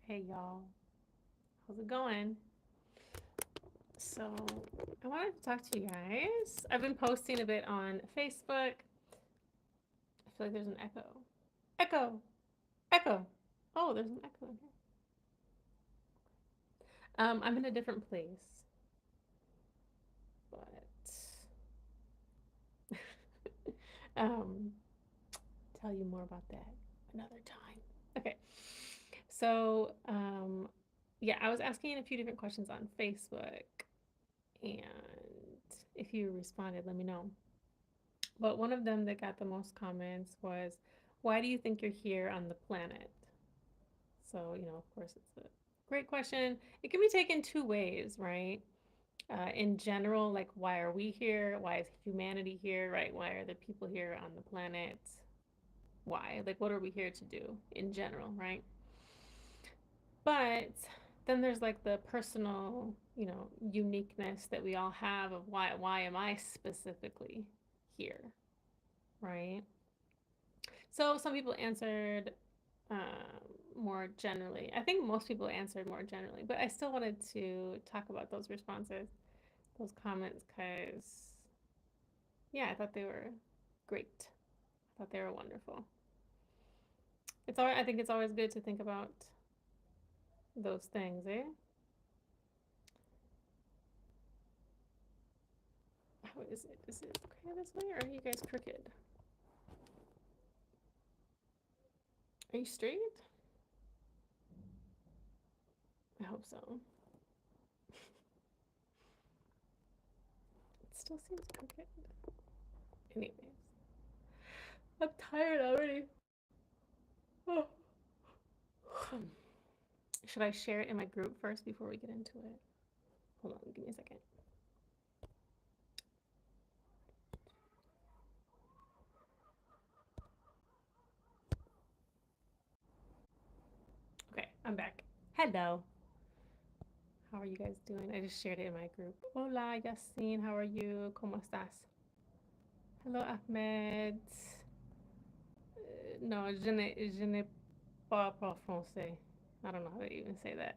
Hey y'all, how's it going? So, I wanted to talk to you guys. I've been posting a bit on Facebook. I feel like there's an echo. Echo! Echo! Oh, there's an echo in here. I'm in a different place, but um, tell you more about that another time. Okay, so yeah, I was asking a few different questions on Facebook, and if you responded, let me know. But one of them that got the most comments was, why do you think you're here on the planet? So, of course, it's a great question. It can be taken two ways, right? In general, like, why are we here? Why is humanity here, right? Why are the people here on the planet? Why? Like, what are we here to do in general, right? But then there's like the personal, uniqueness that we all have of why am I specifically here, right? So some people answered more generally. I think most people answered more generally, but I still wanted to talk about those responses, those comments, because yeah, I thought they were great. I thought they were wonderful. It's always, I think it's always good to think about those things, eh? How is it? Is it okay this way, or are you guys crooked? Are you straight? I hope so. It still seems crooked. Anyways, I'm tired already. Oh. Should I share it in my group first before we get into it? Hold on, give me a second. Okay, I'm back. Hello. How are you guys doing? I just shared it in my group. Hola, Yassine. How are you? ¿Cómo estás? Hello, Ahmed. No, je n'ai pas parle français. I don't know how to even say that.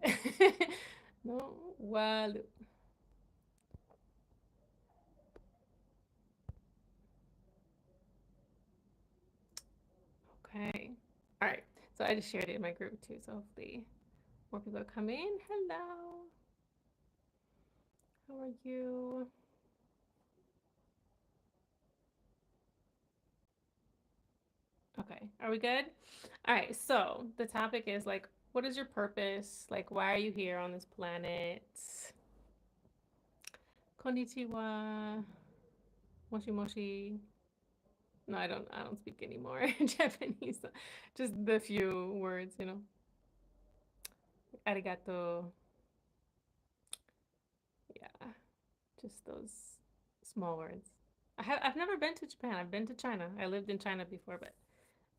No, well. Okay. All right. So I just shared it in my group too. So hopefully more people are coming. Hello. How are you? Okay, are we good? All right, so the topic is like, what is your purpose? Like, why are you here on this planet? Konnichiwa, moshi moshi. No, I don't speak anymore Japanese. Just the few words. Arigato. Yeah, just those small words. I've never been to Japan. I've been to China. I lived in China before, but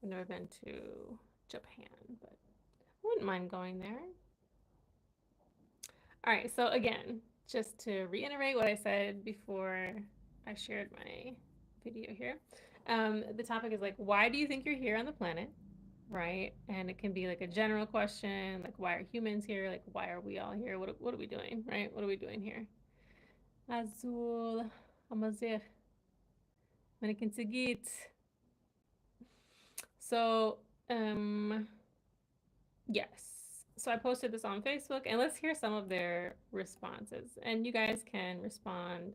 I've never been to Japan. But I wouldn't mind going there. All right, so again, just to reiterate what I said before I shared my video here, the topic is like, why do you think you're here on the planet? Right? And it can be like a general question, like, why are humans here? Like, why are we all here? What are we doing? Right? What are we doing here? Azul, Amazigh, Manikin Sigit. So, yes. So I posted this on Facebook, and let's hear some of their responses. And you guys can respond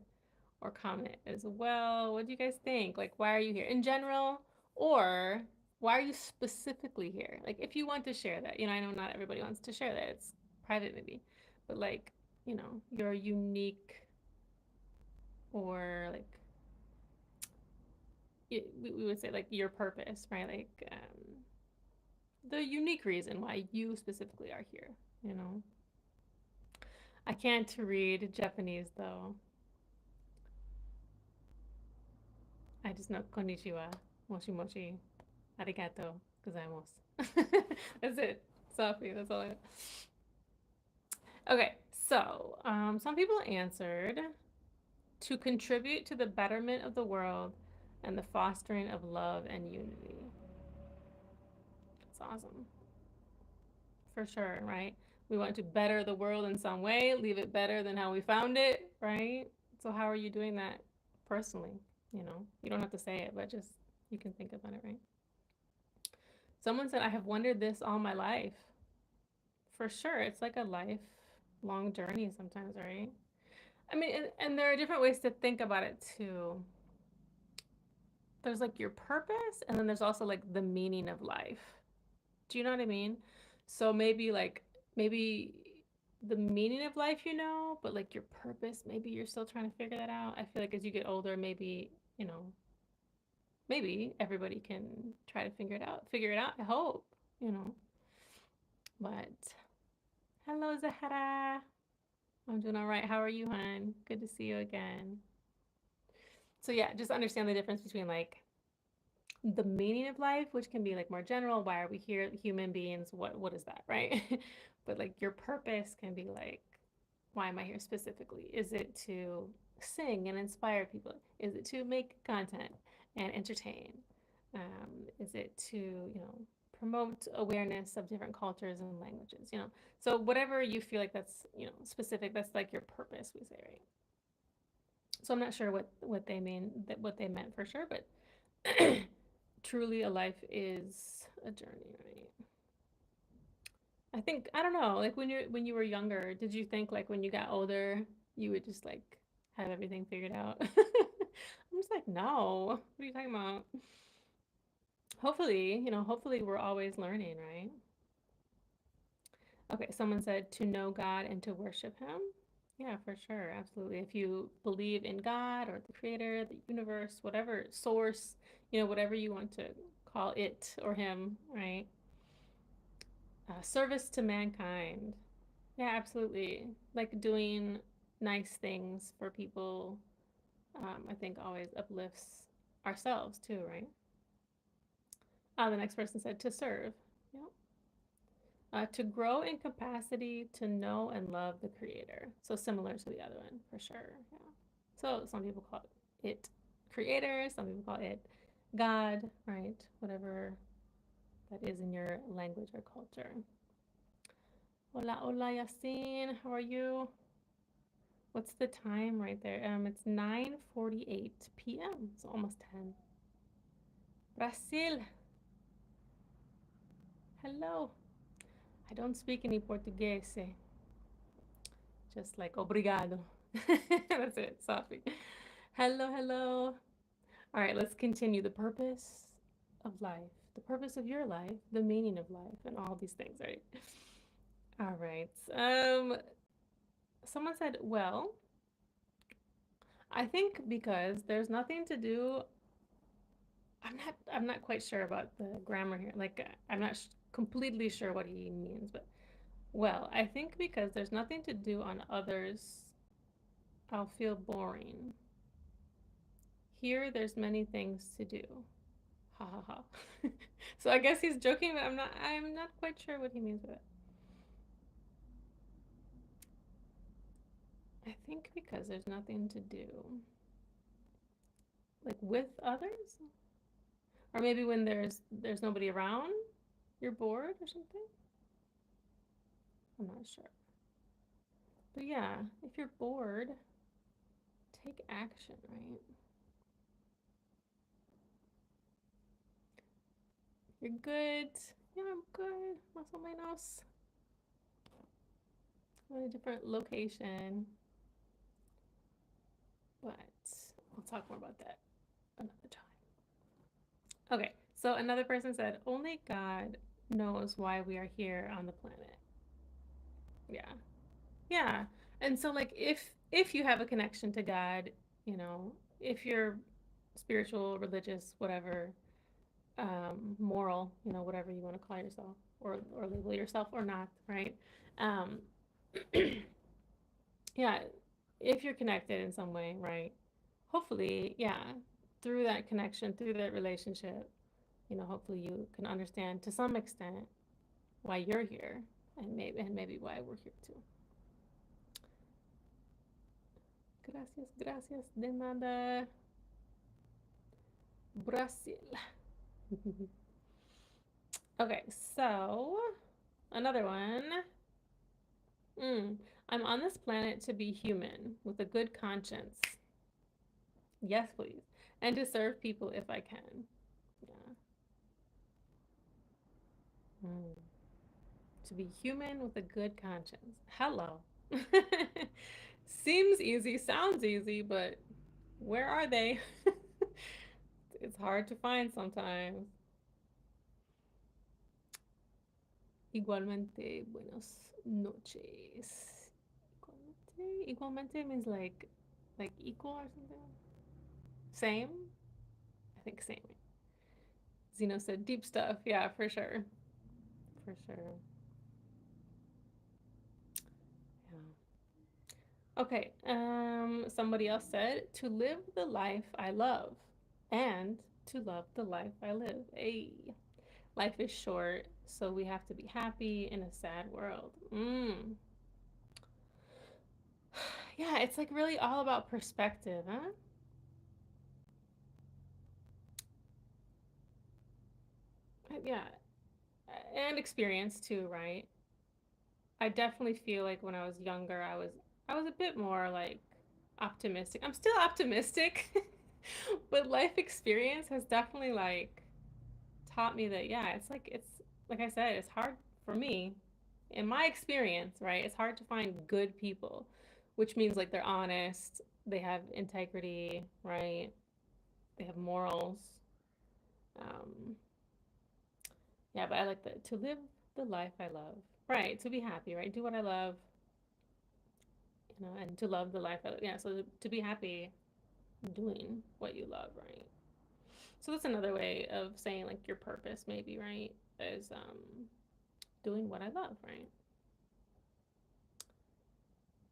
or comment as well. What do you guys think? Like, why are you here in general? Or why are you specifically here? Like, if you want to share that, I know not everybody wants to share that. It's private, maybe. But, like, your unique or like, we would say, like, your purpose, right? Like, the unique reason why you specifically are here, you know? I can't read Japanese though. I just know konnichiwa, moshi moshi, arigato, gozaimasu. That's it. Sophie, that's all I know. Okay, so some people answered to contribute to the betterment of the world and the fostering of love and unity. It's awesome. for sure, right? We want to better the world in some way, leave it better than how we found it, right? So how are you doing that personally? You don't have to say it, but just you can think about it, right? Someone said, I have wondered this all my life. For sure, it's like a lifelong journey sometimes, right? I mean, and there are different ways to think about it too. There's like your purpose, and then there's also like the meaning of life. Do you know what I mean? So maybe the meaning of life, but like your purpose, maybe you're still trying to figure that out. I feel like as you get older, you know, maybe everybody can try to figure it out, I hope, you know. But hello, Zahara. I'm doing all right. How are you, hon? Good to see you again. So yeah, just understand the difference between like the meaning of life, which can be like more general. Why are we here? Human beings. What is that, right? But like your purpose can be like, why am I here specifically? Is it to sing and inspire people? Is it to make content and entertain? Is it to, promote awareness of different cultures and languages? So whatever you feel like that's, specific, that's like your purpose, we say, right? So I'm not sure what they mean, that what they meant for sure, but truly a life is a journey, right? I think I don't know, like when you were younger, did you think like when you got older you would just like have everything figured out? I'm just like, no. What are you talking about? Hopefully we're always learning, right? Okay, someone said to know God and to worship him. Yeah, for sure. Absolutely. If you believe in God or the creator, the universe, whatever source, whatever you want to call it or him, right? Service to mankind. Yeah, absolutely. Like doing nice things for people, I think always uplifts ourselves too, right? The next person said to serve. Yep. To grow in capacity to know and love the creator. So similar to the other one, for sure. Yeah. So some people call it creator, some people call it God, right? Whatever that is in your language or culture. Hola, hola, Yasin. How are you? What's the time right there? It's 9:48 p.m. It's almost 10. Brazil. Hello. I don't speak any Portuguese. Just like obrigado. That's it. Sorry. Hello, hello. All right, let's continue. The purpose of life, the purpose of your life, the meaning of life, and all these things, right? All right. Someone said, well, I think because there's nothing to do. I'm not quite sure about the grammar here. Like I'm not completely sure what he means, but well, I think because there's nothing to do on others, I'll feel boring. Here there's many things to do. Ha ha ha. So I guess he's joking, but I'm not quite sure what he means with it. I think because there's nothing to do. Like with others? Or maybe when there's nobody around, you're bored or something? I'm not sure. But yeah, if you're bored, take action, right? You're good. Yeah, I'm good. Más o menos. I'm in a different location. But we'll talk more about that another time. Okay, so another person said, only God knows why we are here on the planet. Yeah. Yeah. And so like if you have a connection to God, if you're spiritual, religious, whatever, moral, whatever you want to call yourself or label yourself or not, right? Um yeah, if you're connected in some way, right? Hopefully, yeah, through that connection, through that relationship, hopefully you can understand to some extent why you're here and maybe why we're here too. Gracias, gracias, de nada. Brazil. Okay, so Another one. Mm. I'm on this planet to be human with a good conscience. Yes, please. And to serve people if I can. Yeah. Mm. To be human with a good conscience. Hello. Seems easy, sounds easy, but where are they? It's hard to find sometimes. Igualmente, buenas noches. Igualmente, igualmente means like equal or something. Same? I think same. Zeno said deep stuff. Yeah, for sure. For sure. Yeah. Okay. Somebody else said to live the life I love and to love the life I live. Hey, life is short, so we have to be happy in a sad world. Yeah, it's like really all about perspective, huh? Yeah, and experience too, right? I definitely feel like when I was younger, I was a bit more like optimistic. I'm still optimistic, but life experience has definitely like taught me that yeah, it's like I said, it's hard for me in my experience, right? It's hard to find good people, which means like they're honest, they have integrity, right? They have morals. Um, yeah, but I like to live the life I love, right? To be happy, right? Do what I love, and to love the life I live. Yeah, so to be happy doing what you love, right? So that's another way of saying like your purpose, maybe, right? Is doing what I love, right?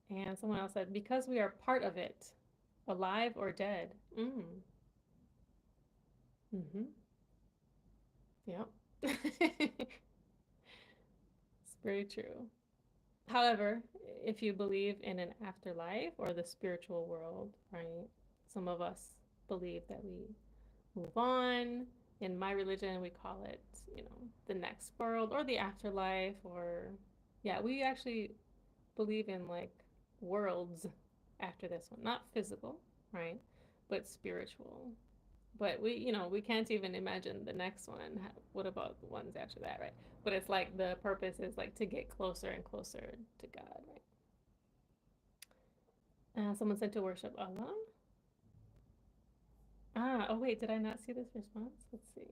And someone else said, because we are part of it, alive or dead. Mm-hmm. Yep. It's very true. However, if you believe in an afterlife or the spiritual world, right? Some of us believe that we move on. In my religion, we call it, the next world or the afterlife, or yeah, we actually believe in like worlds after this one, not physical, right? But spiritual. But we can't even imagine the next one. What about the ones after that, right? But it's like the purpose is like to get closer and closer to God, right? Someone said to worship Allah. Oh wait, did I not see this response? Let's see.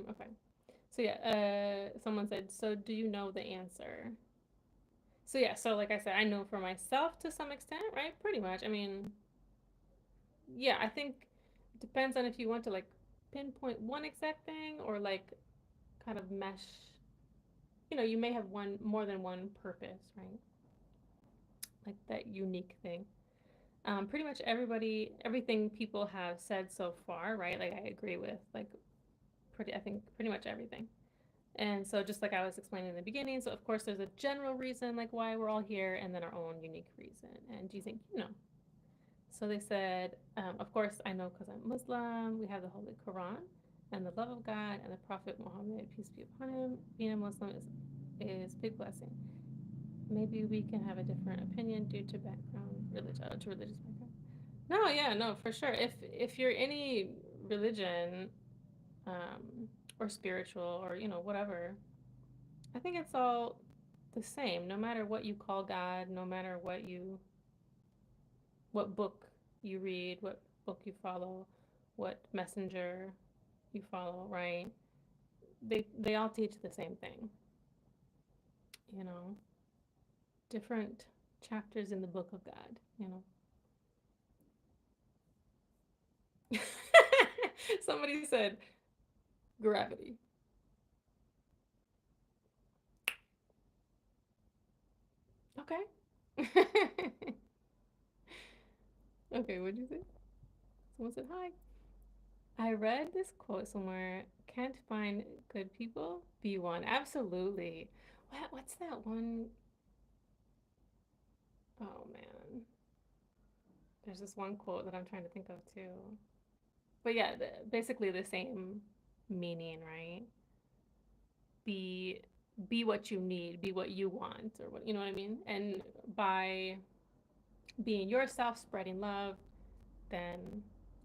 Okay. So yeah, someone said, so do you know the answer? So yeah, so like I said, I know for myself to some extent, right? Pretty much. I mean, yeah, I think it depends on if you want to like pinpoint one exact thing or like kind of mesh. You may have one more than one purpose, right? Like that unique thing. Pretty much everything people have said so far, right? Like I agree with like I think pretty much everything. And so just like I was explaining in the beginning, so of course there's a general reason like why we're all here and then our own unique reason. And do you think you know? So they said, of course I know because I'm Muslim, we have the Holy Quran and the love of God and the Prophet Muhammad, peace be upon him. Being a Muslim is big blessing. Maybe we can have a different opinion due to to religious background. No, yeah, no, for sure. If you're any religion, or spiritual or whatever, I think it's all the same, no matter what you call God, no matter what book you read, what book you follow, what messenger you follow, right? They all teach the same thing, you know, different chapters in the book of God. Somebody said gravity. Okay. Okay, what did you say? Someone said hi. I read this quote somewhere. Can't find good people, be one. Absolutely. What's that one? Oh man. There's this one quote that I'm trying to think of too. But yeah, basically the same meaning, right? Be be what you need, be what you want, or what, you know what I mean? And by being yourself, spreading love, then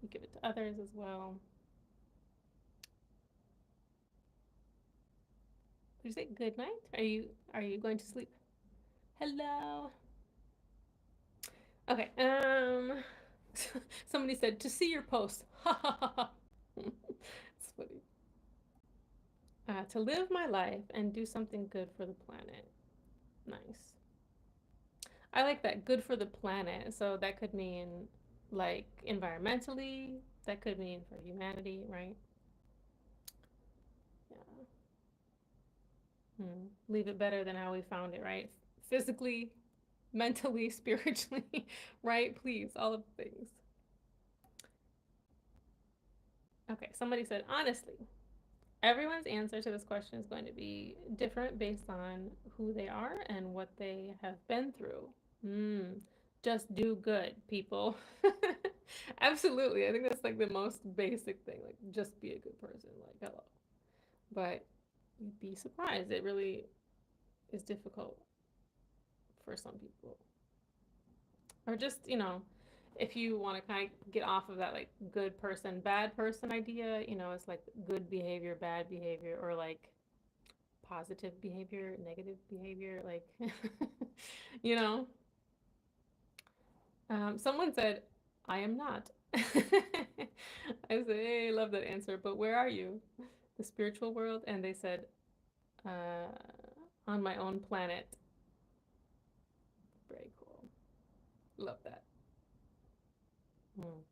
you give it to others as well. Did you say good night? Are you going to sleep? Hello. Okay. Somebody said to see your post. Ha ha ha ha. It's funny. To live my life and do something good for the planet. Nice. I like that. Good for the planet. So that could mean like environmentally. That could mean for humanity, right? Yeah. Leave it better than how we found it, right? Physically, mentally, spiritually, right? Please, all of the things. Okay, somebody said, honestly, everyone's answer to this question is going to be different based on who they are and what they have been through. Mm, just do good, people. Absolutely. I think that's like the most basic thing. Like, just be a good person. Like, hello. But you'd be surprised. It really is difficult for some people. Or just, if you want to kind of get off of that like good person, bad person idea, it's like good behavior, bad behavior, or like positive behavior, negative behavior, like, you know. Someone said, I am not. I said, hey, I love that answer, but where are you? The spiritual world? And they said, on my own planet. Very cool. Love that. Mm.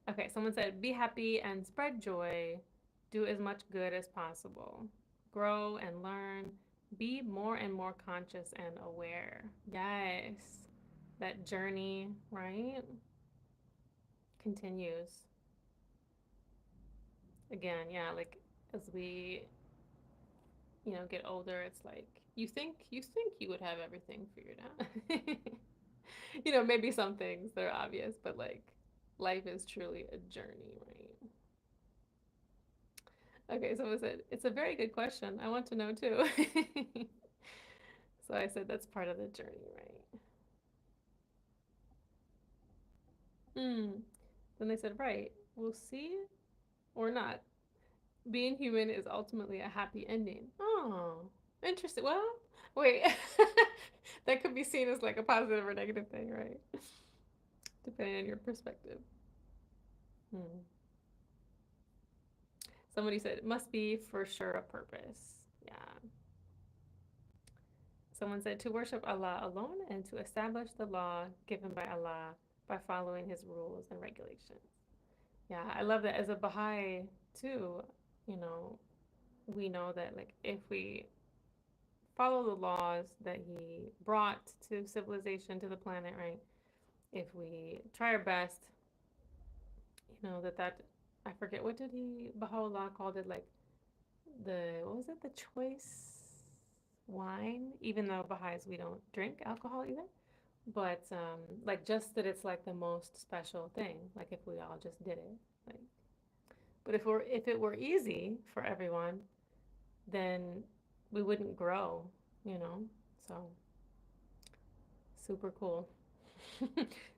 Okay, someone said, be happy and spread joy. Do as much good as possible. Grow and learn. Be more and more conscious and aware. Yes. That journey, right? Continues. Again, yeah, like as we, get older, it's like you think you would have everything figured out. Maybe some things that are obvious, but like life is truly a journey, right? Okay, someone said, it's a very good question. I want to know too. So I said, that's part of the journey, right? Hmm. Then they said, right, we'll see or not. Being human is ultimately a happy ending. Oh, interesting. Well, wait. That could be seen as like a positive or negative thing, right? Depending on your perspective. Hmm. Somebody said, it must be for sure a purpose. Yeah. Someone said to worship Allah alone and to establish the law given by Allah by following his rules and regulations. Yeah, I love that. As a Baha'i, too, you know, we know that, like, if we follow the laws that he brought to civilization, to the planet, right? If we try our best, that I forget, what did Baha'u'llah called it, like, what was it, the choice wine? Even though Baha'is, we don't drink alcohol either. But like just that it's like the most special thing. Like if we all just did it. Like, but if it were easy for everyone, then we wouldn't grow, you know? So super cool.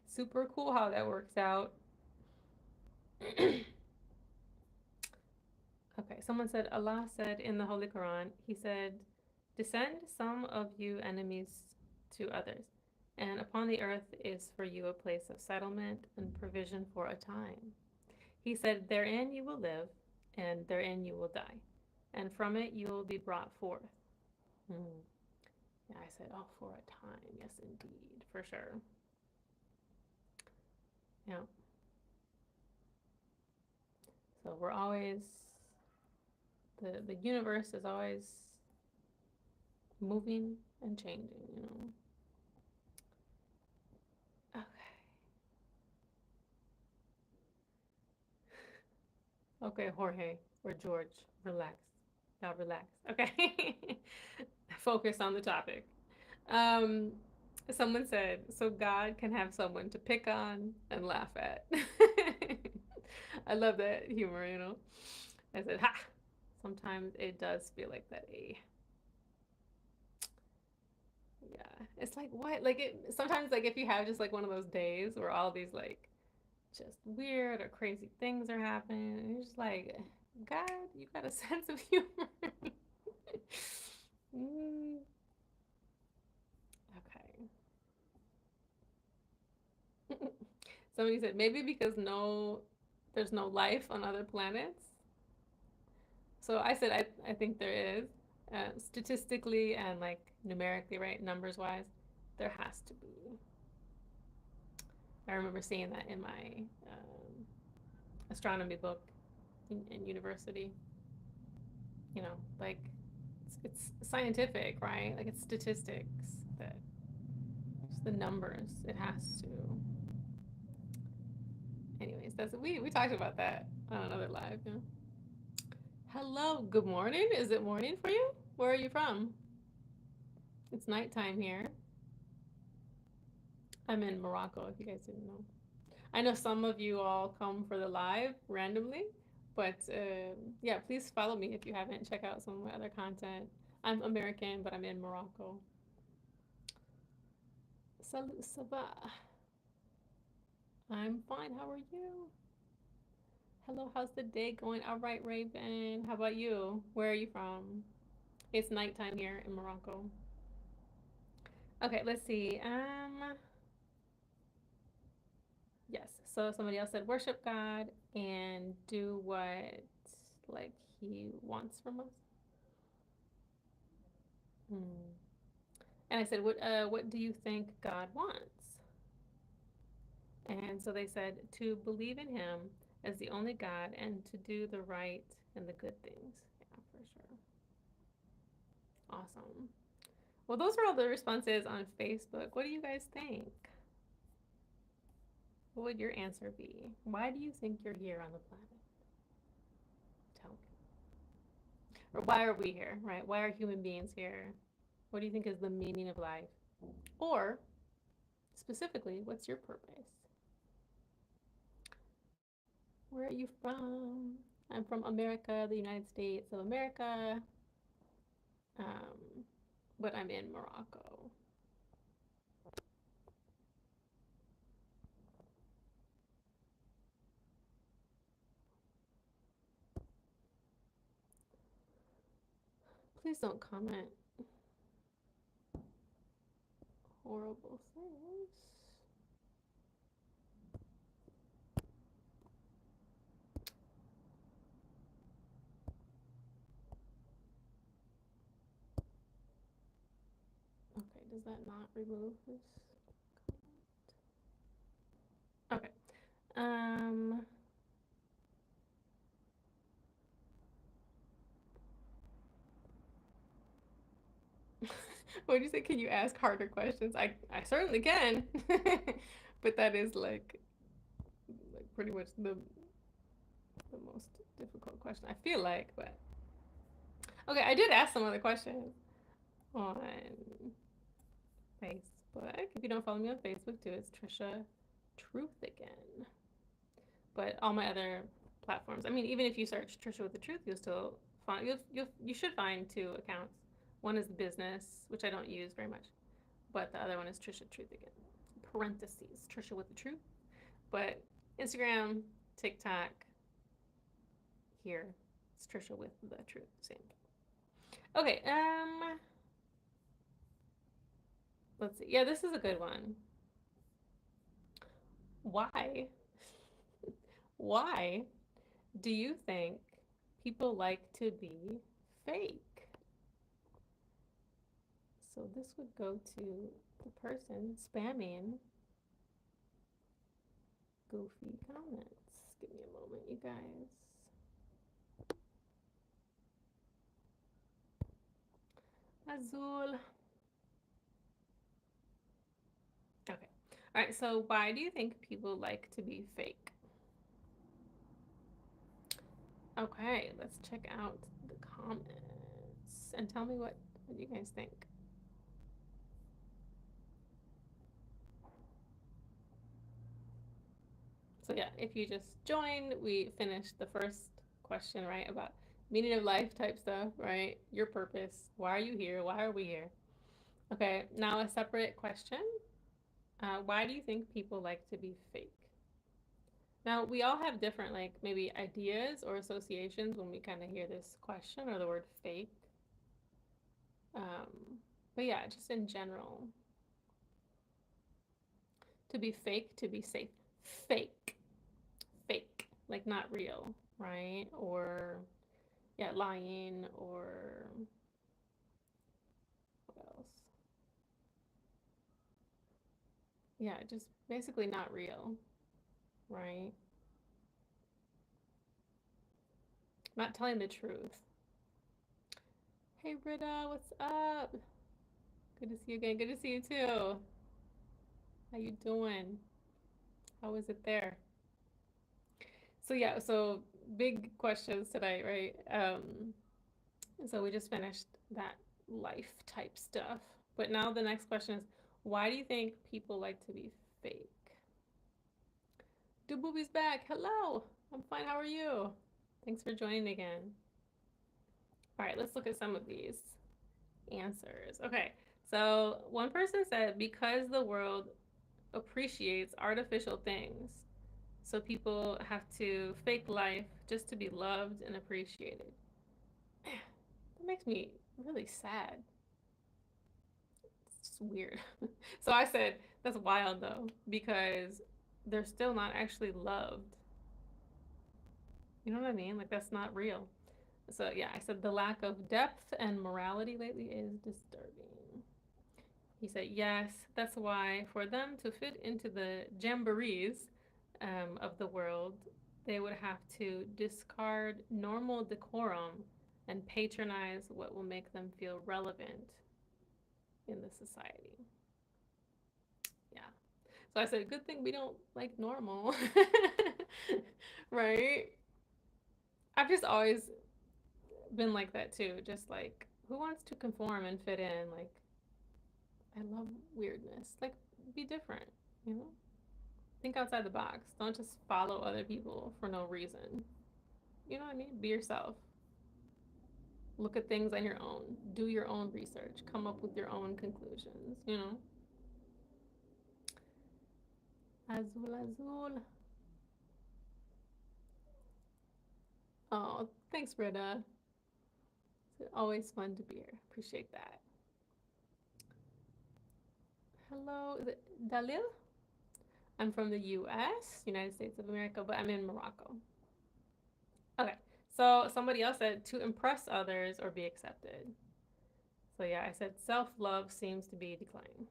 Super cool how that works out. Okay, someone said Allah said in the Holy Quran, he said, descend some of you enemies to others, and upon the earth is for you a place of settlement and provision for a time. He said, therein you will live, and therein you will die, and from it you will be brought forth. Hmm. Yeah, I said, oh, for a time. Yes, indeed, for sure. Yeah. So we're always, the universe is always moving and changing. Okay. Okay, Jorge or George, relax. Now relax. Okay. Focus on the topic. Um, Someone said, so God can have someone to pick on and laugh at. I love that humor, you know. I said, ha! Sometimes it does feel like that. Yeah. It's like, what? Like, sometimes, like, if you have just, like, one of those days where all these, like, just weird or crazy things are happening, and you're just like, God, you got a sense of humor. Mm, okay. Somebody said maybe because there's no life on other planets. So I said I think there is, statistically and like numerically, right, numbers wise, there has to be. I remember seeing that in my astronomy book in university. You know, like it's scientific, right? Like it's statistics that it's the numbers. It has to. Anyways, that's we talked about that on another live. Yeah. Hello, good morning. Is it morning for you? Where are you from? It's nighttime here. I'm in Morocco, if you guys didn't know. I know some of you all come for the live randomly, but yeah, please follow me if you haven't. Check out some of my other content. I'm American, but I'm in Morocco. Salut, ça va? I'm fine. How are you? Hello, how's the day going? All right, Raven. How about you? Where are you from? It's nighttime here in Morocco. Okay, let's see. Yes. So somebody else said worship God and do what like he wants from us. Hmm. And I said, what do you think God wants? And so they said to believe in him as the only God and to do the right and the good things. Yeah, for sure. Awesome. Well, those are all the responses on Facebook. What do you guys think? What would your answer be? Why do you think you're here on the planet? Tell me. Or why are we here, right? Why are human beings here? What do you think is the meaning of life? Or specifically, what's your purpose? Where are you from? I'm from America, the United States of America, um, but I'm in Morocco. Please don't comment horrible things. Okay, does that not remove this? Okay. Um, what do you say? Can you ask harder questions? I certainly can. But that is like pretty much the most difficult question I feel like, but okay, I did ask some other questions on Facebook. If you don't follow me on Facebook too, it's Tricia Truth again. But all my other platforms, I mean, even if you search Tricia with the Truth, you'll still find you should find two accounts. One is business, which I don't use very much, but the other one is Tricia Truth again. Parentheses, Tricia with the Truth. But Instagram, TikTok, here, it's Tricia with the Truth. Same. Okay, let's see. Yeah, this is a good one. Why? Why do you think people like to be fake? So this would go to the person spamming goofy comments. Give me a moment, you guys. Azul. Okay. All right. So why do you think people like to be fake? Okay. Let's check out the comments and tell me what you guys think. So yeah, if you just joined, we finished the first question, right? About meaning of life type stuff, right? Your purpose. Why are you here? Why are we here? Okay, now a separate question. Why do you think people like to be fake? Now, we all have different, like, maybe ideas or associations when we kind of hear this question or the word fake. But yeah, just in general, to be fake, to be safe. Fake, fake, like not real, right? Or, yeah, lying, or what else? Yeah, just basically not real, right? Not telling the truth. Hey, Britta, what's up? Good to see you again. Good to see you too. How you doing? How was it there? So yeah, so big questions today, right? So we just finished that life type stuff. But now the next question is, why do you think people like to be fake? Do Booby's back. Hello. I'm fine. How are you? Thanks for joining again. All right, let's look at some of these answers. Okay. So one person said because the world appreciates artificial things, so people have to fake life just to be loved and appreciated. That makes me really sad. It's just weird. So I said, that's wild though, because they're still not actually loved. You know what I mean? Like, that's not real. So yeah, I said the lack of depth and morality lately is disturbing. He said, yes, that's why for them to fit into the jamborees of the world, they would have to discard normal decorum and patronize what will make them feel relevant in the society. Yeah. So I said, good thing we don't like normal. Right? I've just always been like that too. Just like, who wants to conform and fit in? Like, I love weirdness. Like, be different, you know? Think outside the box. Don't just follow other people for no reason. You know what I mean? Be yourself. Look at things on your own. Do your own research. Come up with your own conclusions, you know? Azul, azul. Oh, thanks, Britta. It's always fun to be here. Appreciate that. Hello, is it Dalil? I'm from the US, United States of America, but I'm in Morocco. Okay, so somebody else said to impress others or be accepted. So yeah, I said self love seems to be declining.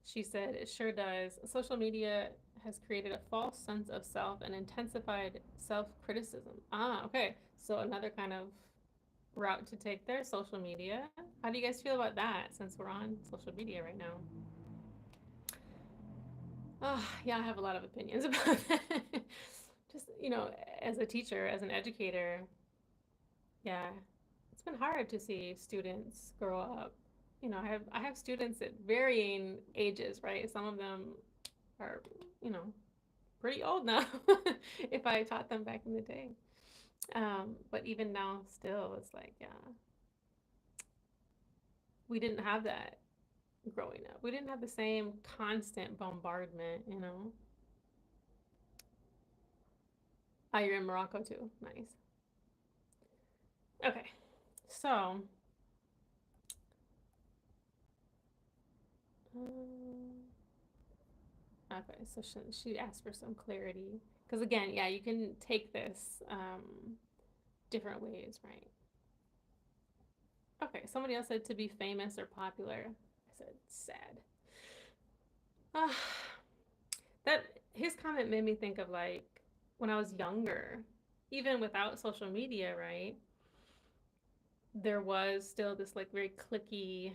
She said it sure does. Social media has created a false sense of self and intensified self criticism. Ah, okay. So another kind of route to take there, social media. How do you guys feel about that since we're on social media right now? Oh, yeah, I have a lot of opinions about that. Just, as a teacher, as an educator, yeah, it's been hard to see students grow up. I have students at varying ages, right? Some of them are, you know, pretty old now if I taught them back in the day. But even now, still, it's like, yeah, we didn't have that growing up. We didn't have the same constant bombardment, you know. Oh, you're in Morocco too. Nice. Okay, so, um, okay, so she asked for some clarity. Because again, yeah, you can take this different ways, right? Okay, somebody else said to be famous or popular. I said sad. Ah, that his comment made me think of like when I was younger, even without social media, right? There was still this like very clicky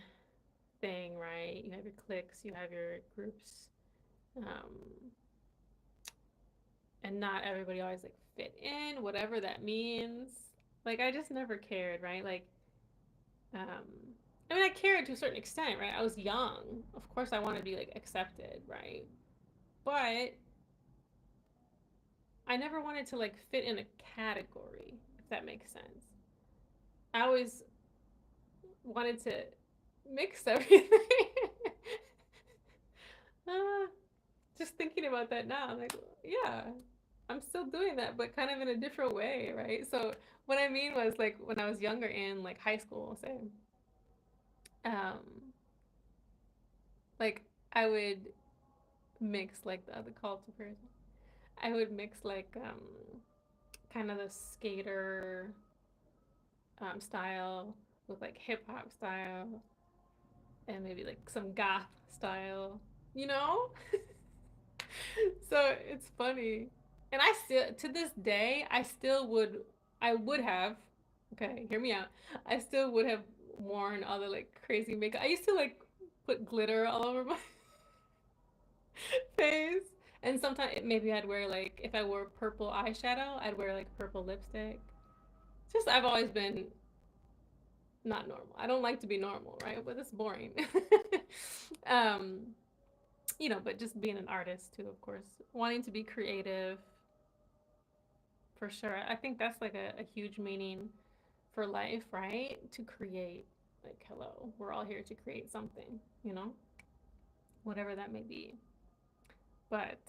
thing, right? You have your cliques, you have your groups, um, and not everybody always like fit in, whatever that means. Like I just never cared, right? Like, I mean, I cared to a certain extent, right? I was young. Of course, I want to be like accepted, right? But I never wanted to like fit in a category, if that makes sense. I always wanted to mix everything. uh, just thinking about that now, I'm like, yeah, I'm still doing that, but kind of in a different way, right? So what I mean was like when I was younger in like high school, say, um, like I would mix like the other culture person. I would mix like kind of the skater style with like hip hop style and maybe like some goth style, you know? So it's funny. And I still, to this day, I would have, okay, hear me out. I still would have worn all the like crazy makeup. I used to like put glitter all over my face. And sometimes maybe I'd wear like, if I wore purple eyeshadow, I'd wear like purple lipstick. Just, I've always been not normal. I don't like to be normal, right? But it's boring. um, but just being an artist too, of course, wanting to be creative for sure. I think that's like a huge meaning for life, right? To create. Like, hello, we're all here to create something, whatever that may be. But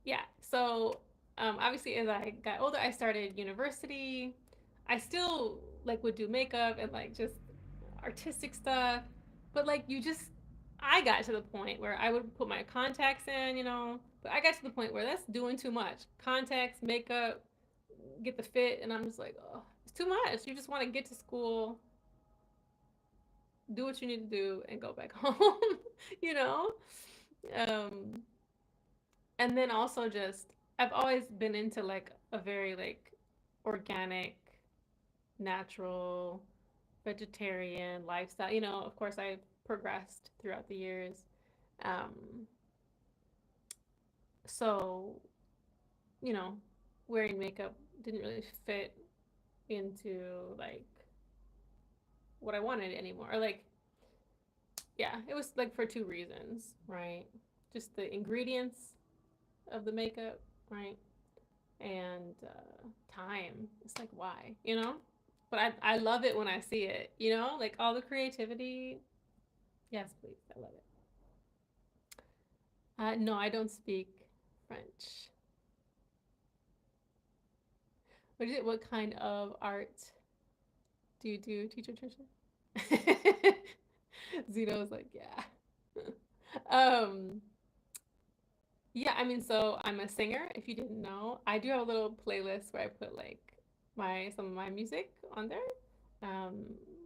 yeah, so obviously, as I got older, I started university. I still like would do makeup and like just artistic stuff, but like I got to the point where I would put my contacts in, but I got to the point where that's doing too much. Contacts, makeup, get the fit, and I'm just like, oh, it's too much. You just want to get to school, do what you need to do, and go back home, you know? Um, and then also just, I've always been into like a very like organic, natural, vegetarian lifestyle. Of course, I progressed throughout the years. Um, so, you know, wearing makeup didn't really fit into like what I wanted anymore. Or like, yeah, it was like for two reasons, right? Just the ingredients of the makeup, right? And time. It's like, why, But I love it when I see it, like all the creativity. Yes, please. I love it. No, I don't speak French. What is it? What kind of art do you do, teacher Tricia? Zeno's like, yeah. um, yeah, I mean, so I'm a singer, if you didn't know. I do have a little playlist where I put like some of my music on there. Um,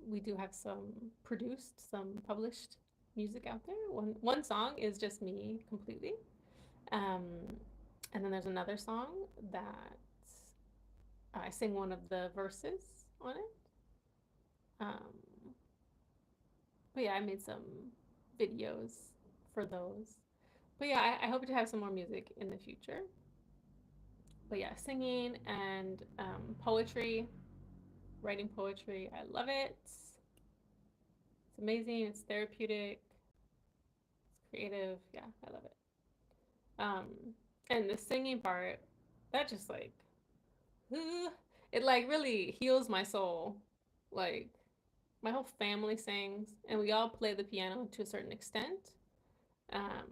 we do have some published music out there. One song is just me completely. Um, and then there's another song that I sing one of the verses on it. Um, but yeah, I made some videos for those. But yeah, I hope to have some more music in the future. But yeah, singing and poetry, writing poetry, I love it. It's amazing. It's therapeutic. It's creative. Yeah, I love it. Um, and the singing part, that just like, it like really heals my soul. Like my whole family sings, and we all play the piano to a certain extent. Um,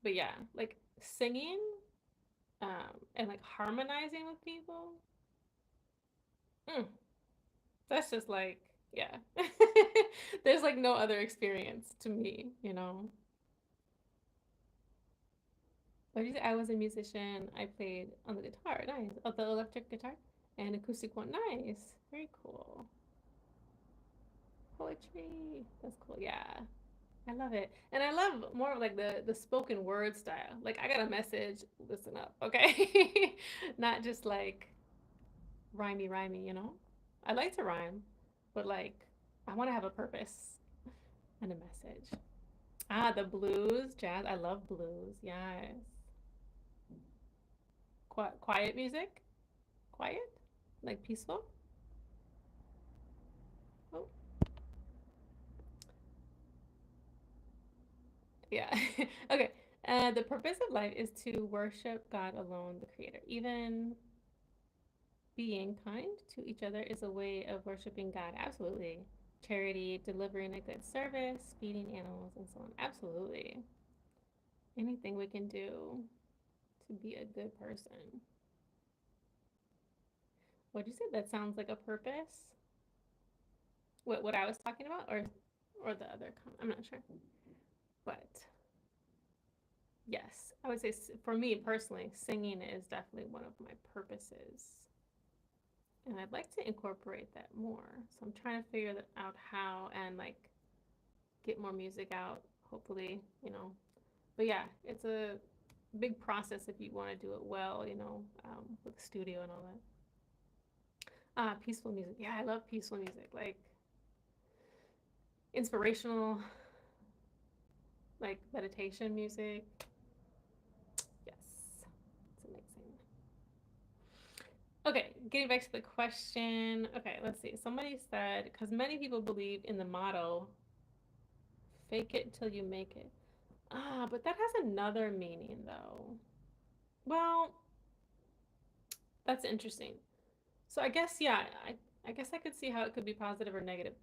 but yeah, like singing, and like harmonizing with people. Mm, that's just like, yeah. There's like no other experience to me. What did you say? I was a musician. I played on the guitar. Nice. Oh, the electric guitar and acoustic one. Nice. Very cool. Poetry. That's cool. Yeah. I love it. And I love more of like the spoken word style. Like I got a message, listen up, okay? Not just like rhymey, I like to rhyme, but like I want to have a purpose and a message. Ah, the blues, jazz. I love blues. Yes. Quiet music? Quiet? Like peaceful? Oh, yeah. Okay. The purpose of life is to worship God alone, the Creator. Even being kind to each other is a way of worshiping God. Absolutely. Charity, delivering a good service, feeding animals, and so on. Absolutely. Anything we can do to be a good person. What'd you say? That sounds like a purpose? What I was talking about, or the other I'm not sure. But yes, I would say for me personally, singing is definitely one of my purposes. And I'd like to incorporate that more. So I'm trying to figure that out how and like get more music out, hopefully, But yeah, it's a big process if you want to do it well, with the studio and all that. Peaceful music. Yeah, I love peaceful music. Like inspirational, like meditation music. Yes, it's amazing. Okay, getting back to the question. Okay, let's see. Somebody said, because many people believe in the motto, fake it till you make it. But that has another meaning though. Well, that's interesting. So I guess, yeah, I guess I could see how it could be positive or negative.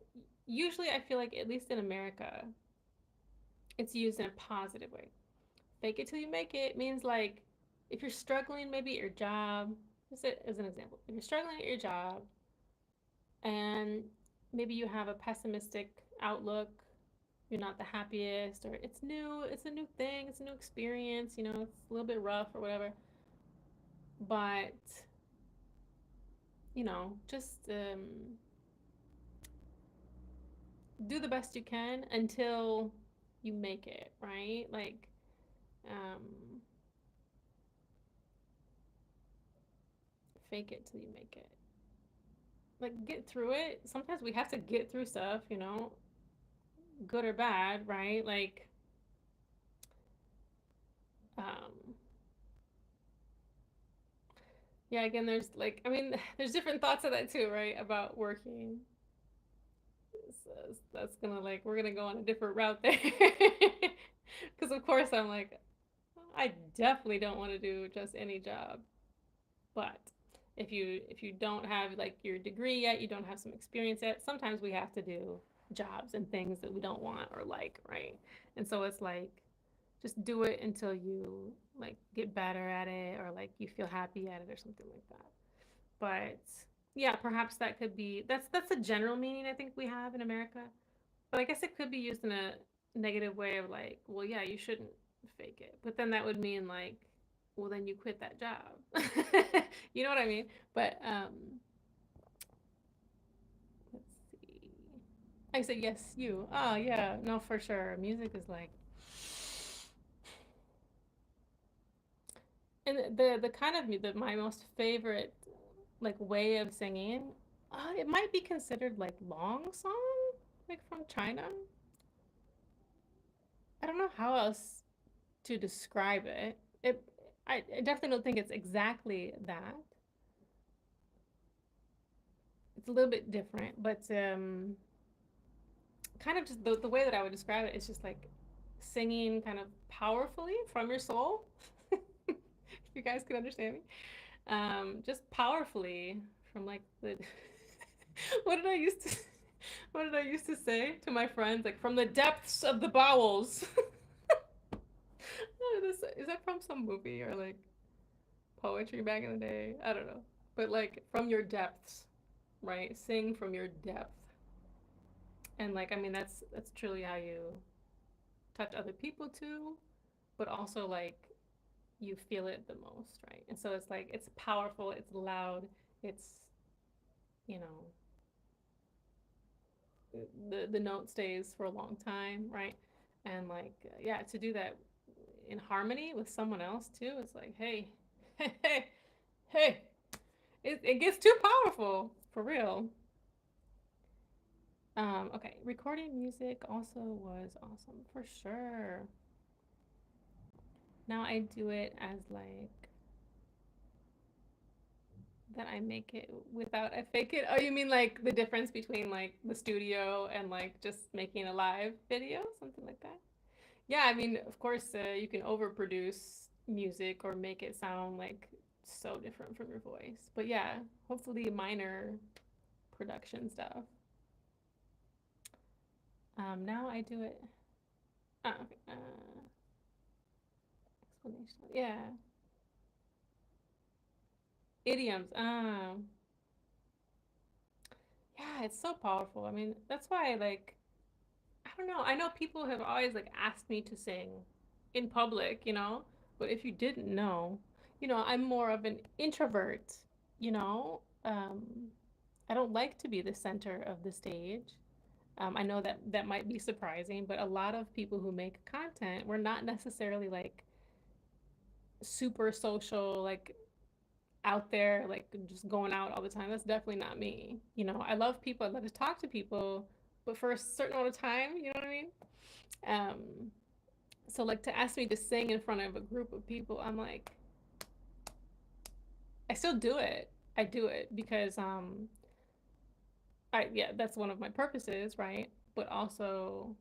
Usually I feel like, at least in America, it's used in a positive way. Fake it till you make it means like if you're struggling maybe at your job, just as an example, if you're struggling at your job and maybe you have a pessimistic outlook, you're not the happiest, or it's new, it's a new thing, it's a new experience, it's a little bit rough or whatever. But, just do the best you can until you make it, right? Like, um, fake it till you make it. Like, get through it. Sometimes we have to get through stuff, good or bad, right? Like, um, yeah, again, there's like, I mean, there's different thoughts of that too, right? About working. So that's gonna like, we're gonna go on a different route there. Because, of course, I'm like, I definitely don't want to do just any job. But if you don't have like your degree yet, you don't have some experience yet, sometimes we have to do jobs and things that we don't want or like, right? And so it's like just do it until you like get better at it or like you feel happy at it or something like that. But yeah, perhaps that could be that's a general meaning I think we have in America. But I guess it could be used in a negative way of like, well, yeah, you shouldn't fake it. But then that would mean like, well, then you quit that job. You know what I mean? But let's see. I said yes, you. Oh yeah, no, for sure. Music is like, and the kind of my most favorite like way of singing. It might be considered like long song, like from China. I don't know how else to describe it. I definitely don't think it's exactly that. It's a little bit different, but kind of just the way that I would describe it is just like singing kind of powerfully from your soul. If you guys can understand me, just powerfully from like the what did I used to what did I used to say to my friends, like from the depths of the bowels. Is that from some movie or like poetry back in the day? I don't know, but like from your depths, right? Sing from your depth. And like, I mean, that's truly how you touch other people too, but also like you feel it the most, right? And so it's like it's powerful, it's loud, it's you know the note stays for a long time, right? And like yeah, to do that in harmony with someone else too, it's like hey, hey, hey, it gets too powerful for real. Okay, recording music also was awesome for sure. Now I do it as like that I make it without I fake it. Oh, you mean like the difference between like the studio and like just making a live video, something like that? Yeah, I mean, of course, you can overproduce music or make it sound like so different from your voice. But yeah, hopefully minor production stuff. Now I do it. Okay. Explanation. Yeah, idioms. Yeah, it's so powerful. I mean, that's why like I don't know. I know people have always like asked me to sing in public, but if you didn't know, I'm more of an introvert, you know. I don't like to be the center of the stage. I know that that might be surprising, but a lot of people who make content, we're not necessarily like super social, like out there, like just going out all the time. That's definitely not me. I love people. I love to talk to people, but for a certain amount of time, you know what I mean? Um, so like to ask me to sing in front of a group of people, I'm like, I still do it. I do it because yeah, that's one of my purposes, right? But also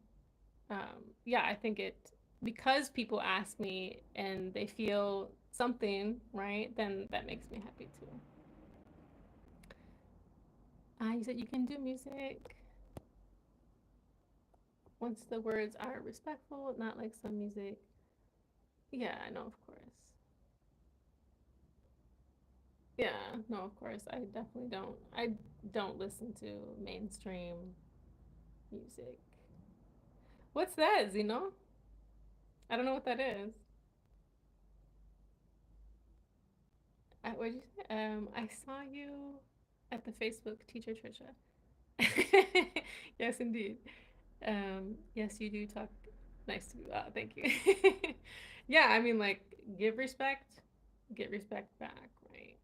yeah, I think it because people ask me and they feel something, right? Then that makes me happy too. You said you can do music once the words are respectful, not like some music. Yeah, I know, of course. Yeah, no, of course. I definitely don't. I don't listen to mainstream music. What's that, Zeno? I don't know what that is. What did you say? I saw you at the Facebook teacher Tricia. Yes, indeed. Yes, you do talk nice to me. Thank you. Yeah, I mean, like, give respect, get respect back, right?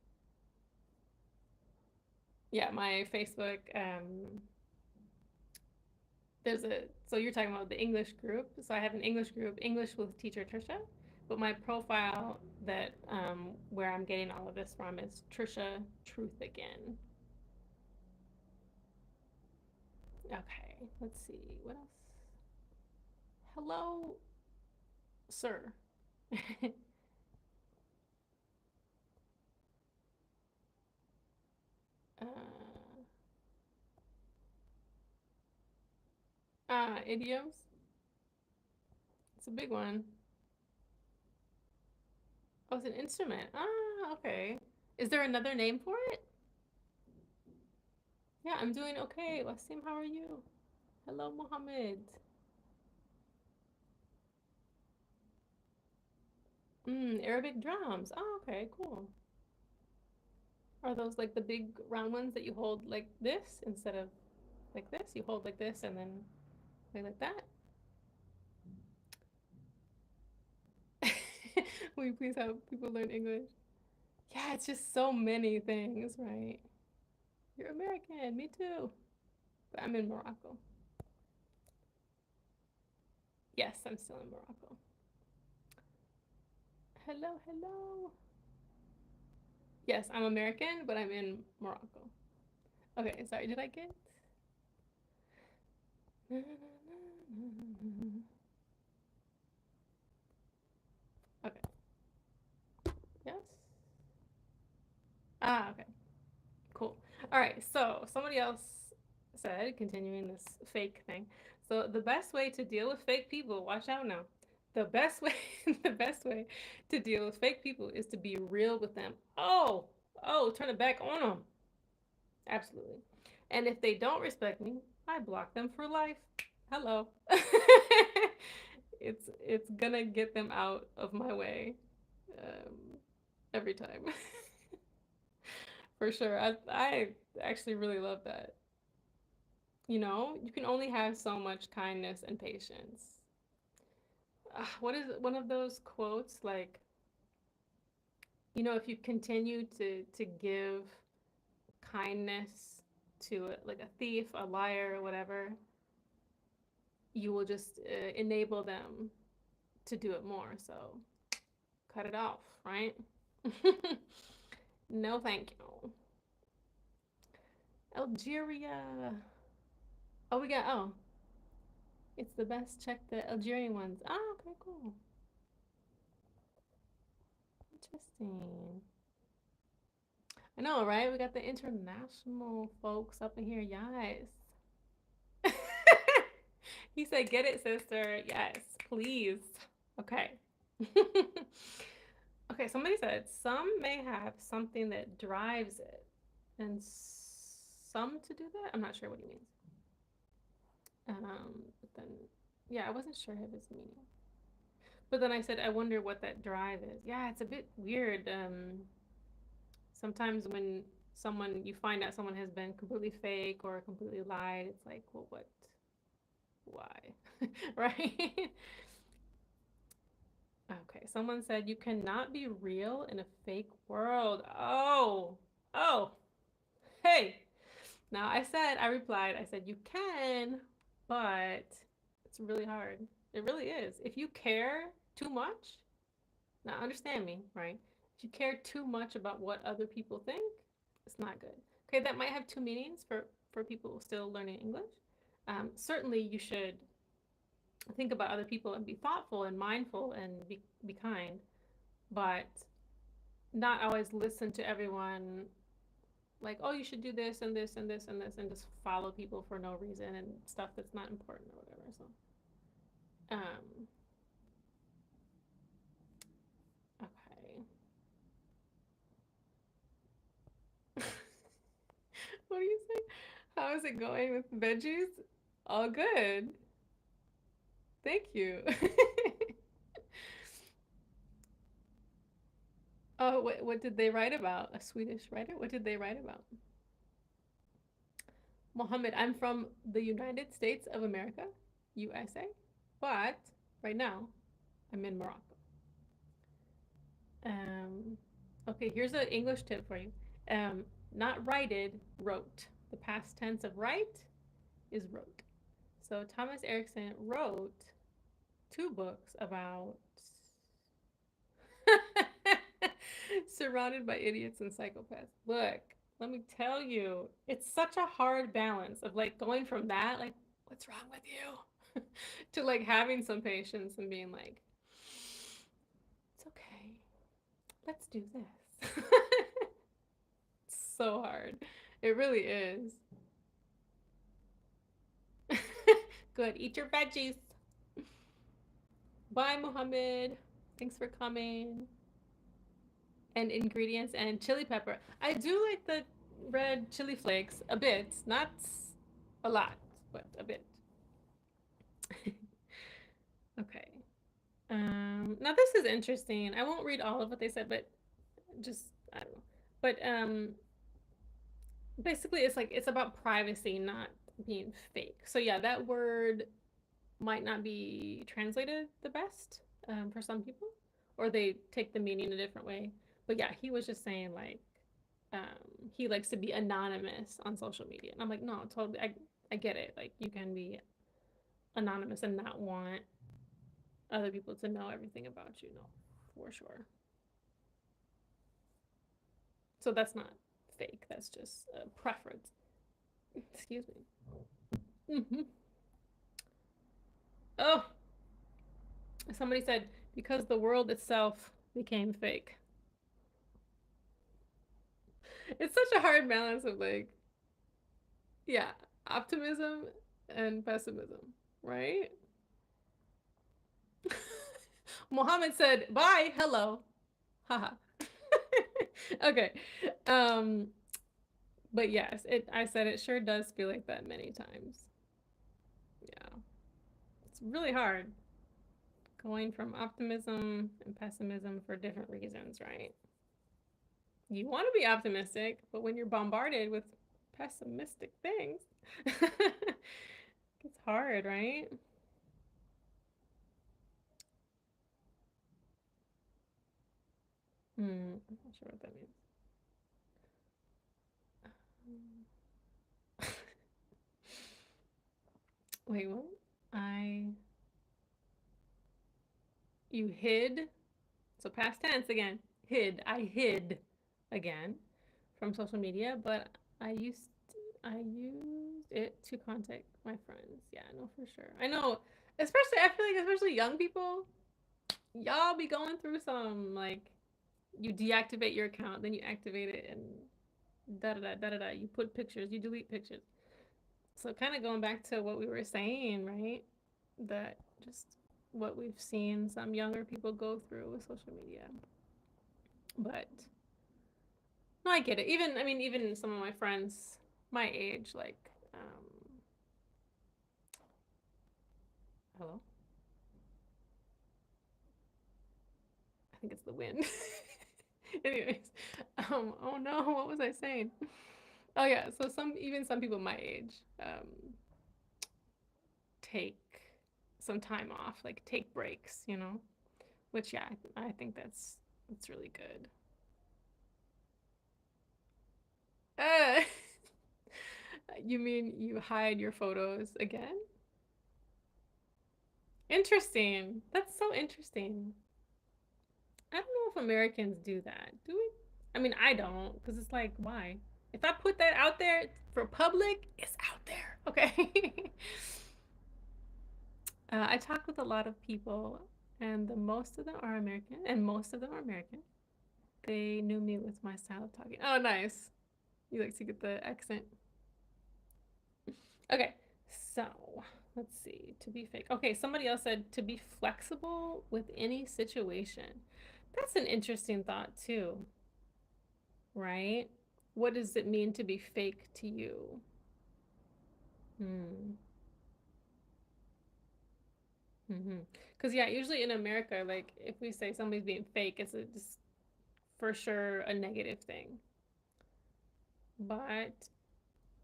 Yeah, my Facebook, so you're talking about the English group. So I have an English group, English with teacher Tricia, but my profile that, where I'm getting all of this from is Tricia Truth Again. Okay, let's see, what else? Hello, sir. uh, Idioms. It's a big one. Oh, it's an instrument. Okay. Is there another name for it? Yeah, I'm doing okay. Wasim, how are you? Hello, Mohammed. Arabic drums. Oh, okay, cool. Are those like the big round ones that you hold like this instead of like this? You hold like this and then play like that? Will you please help people learn English? Yeah, it's just so many things, right? You're American, me too. But I'm in Morocco. Yes, I'm still in Morocco. Hello, hello. Yes, I'm American, but I'm in Morocco. Okay, sorry, did I get? Okay, yes. Okay, cool. All right, so somebody else said, continuing this fake thing. So the best way to deal with fake people, watch out now. The best way, the best way to deal with fake people is to be real with them. Oh, turn it back on them. Absolutely. And if they don't respect me, I block them for life. Hello. It's gonna get them out of my way um, every time. For sure. I actually really love that. You can only have so much kindness and patience. What is one of those quotes like, if you continue to give kindness to like a thief, a liar, or whatever, you will just enable them to do it more. So cut it off, right? No, thank you. Algeria. Oh, we got, oh, It's the best. Check the Algerian ones. Oh, okay, cool. Interesting. I know, right? We got the international folks up in here. Yes. He said, get it, sister. Yes, please. Okay. Okay, somebody said some may have something that drives it and some to do that. I'm not sure what he means. But then, yeah, I wasn't sure of his meaning. But then I said, I wonder what that drive is. Yeah, it's a bit weird. Sometimes when you find out someone has been completely fake or completely lied, it's like, well, what, why? Right? Okay, someone said you cannot be real in a fake world. Oh, hey. Now I replied, I said, you can, but it's really hard. It really is. If you care too much, now understand me, right? If you care too much about what other people think, it's not good. Okay, that might have two meanings for people still learning English. Certainly, you should think about other people and be thoughtful and mindful and be kind, but not always listen to everyone like, oh, you should do this and this and this and this and just follow people for no reason and stuff that's not important or whatever. So, um, okay. What do you say? How is it going with veggies? All good. Thank you. Oh, what did they write about? A Swedish writer? What did they write about? Mohammed, I'm from the United States of America, USA, but right now I'm in Morocco. Um, okay, here's an English tip for you. Not righted, wrote. The past tense of write is wrote. So Thomas Erickson wrote two books about surrounded by idiots and psychopaths. Look, let me tell you, it's such a hard balance of like going from that, like, what's wrong with you? To like having some patience and being like, it's okay, let's do this. It's so hard. It really is. Good. Eat your veggies. Bye, Mohammed. Thanks for coming. And ingredients and chili pepper. I do like the red chili flakes a bit, not a lot, but a bit. Okay. Now this is interesting. I won't read all of what they said, but just I don't know. But basically it's like it's about privacy, not being fake. So yeah, that word might not be translated the best for some people, or they take the meaning a different way. But yeah, he was just saying like he likes to be anonymous on social media, and I'm like, no, totally, I get it. Like you can be anonymous and not want other people to know everything about you. No, for sure. So that's not fake. That's just a preference. Excuse me. Oh, somebody said because the world itself became fake. It's such a hard balance of like, yeah, optimism and pessimism, right? Mohammed said, bye, hello. Haha. Okay. Um, but yes, I said it sure does feel like that many times. Yeah. It's really hard going from optimism and pessimism for different reasons, right? You want to be optimistic, but when you're bombarded with pessimistic things, it's hard, right? I'm not sure what that means. Wait, what? I You hid, so past tense again. Hid. I hid again from social media, but I used it to contact my friends. Yeah, no, for sure. I know, especially, I feel like, especially young people, y'all be going through some, like, you deactivate your account, then you activate it, and da da da da da da. You put pictures, you delete pictures. So, kind of going back to what we were saying, right? That just what we've seen some younger people go through with social media. But no, I get it. Even, I mean, even some of my friends my age, like, hello? I think it's the wind. Anyways, oh no, what was I saying? Oh yeah, so some people my age, take some time off, like take breaks, which yeah, I think that's really good. Uh, you mean you hide your photos again? Interesting. That's so interesting. I don't know if Americans do that. Do we? I mean, I don't, because it's like, why? If I put that out there for public, it's out there. Okay. I talk with a lot of people, and the most of them are American, and most of them are American. They knew me with my style of talking. Oh, nice. You like to get the accent. Okay, so let's see. To be fake. Okay, somebody else said to be flexible with any situation. That's an interesting thought, too, right? What does it mean to be fake to you? Hmm. Mm-hmm. Because, yeah, usually in America, like if we say somebody's being fake, it's just for sure a negative thing. But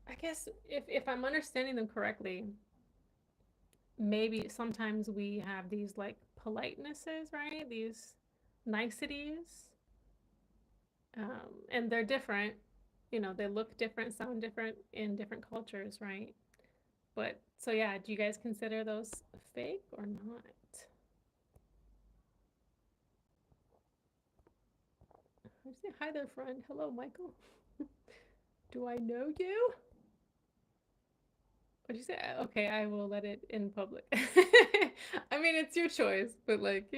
I guess if I'm understanding them correctly, maybe sometimes we have these like politenesses, right? These niceties, and they're different. They look different, sound different in different cultures, right? But so yeah, do you guys consider those fake or not? I say hi there, friend. Hello, Michael. Do I know you? What'd you say? Okay, I will let it in public. I mean, it's your choice, but like,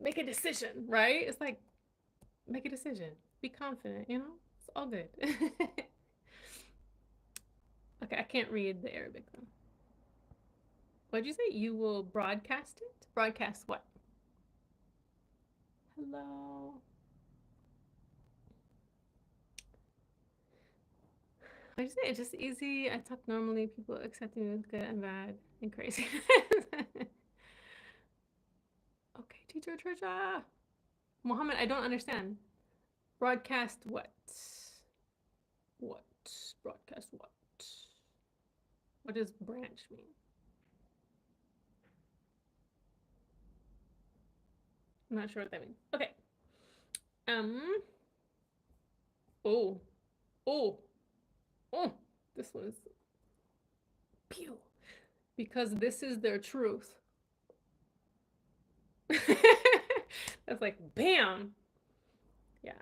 make a decision, right? It's like, make a decision. Be confident. It's all good. Okay, I can't read the Arabic though. What'd you say? You will broadcast it? Broadcast what? Hello. What'd you say? It's just easy. I talk normally. People accept me with good and bad and crazy. Okay, teacher Tricia. Mohammed, I don't understand. Broadcast what? What? Broadcast what? What does branch mean? I'm not sure what that means. Okay. Um. Oh. Oh. Oh. This one is pew. Because this is their truth. That's like bam. Yeah.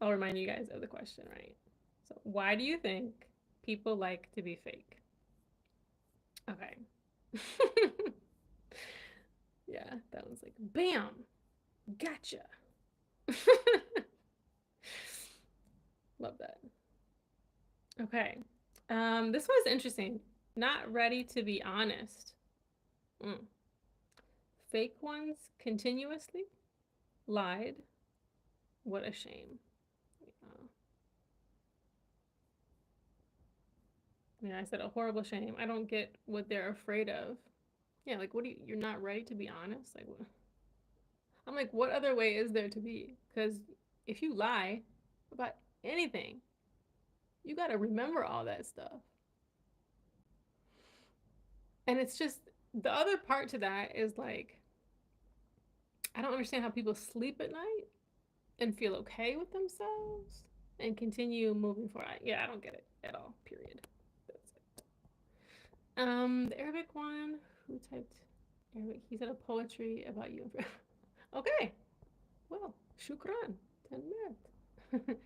I'll remind you guys of the question, right? So, why do you think people like to be fake? Okay. Yeah, that one's like bam. Gotcha. Love that. Okay. This one's interesting. Not ready to be honest. Mm. Fake ones continuously lied. What a shame. Uh, yeah, I said a horrible shame. I don't get what they're afraid of. Yeah, like what do you're not ready to be honest? Like what? I'm like, what other way is there to be? Because if you lie about anything, you got to remember all that stuff. And it's just the other part to that is like, I don't understand how people sleep at night and feel okay with themselves and continue moving forward. Yeah, I don't get it at all. Period. That's it. The Arabic one. Who typed Arabic? He said a poetry about you. Okay. Well, shukran. 10 minutes.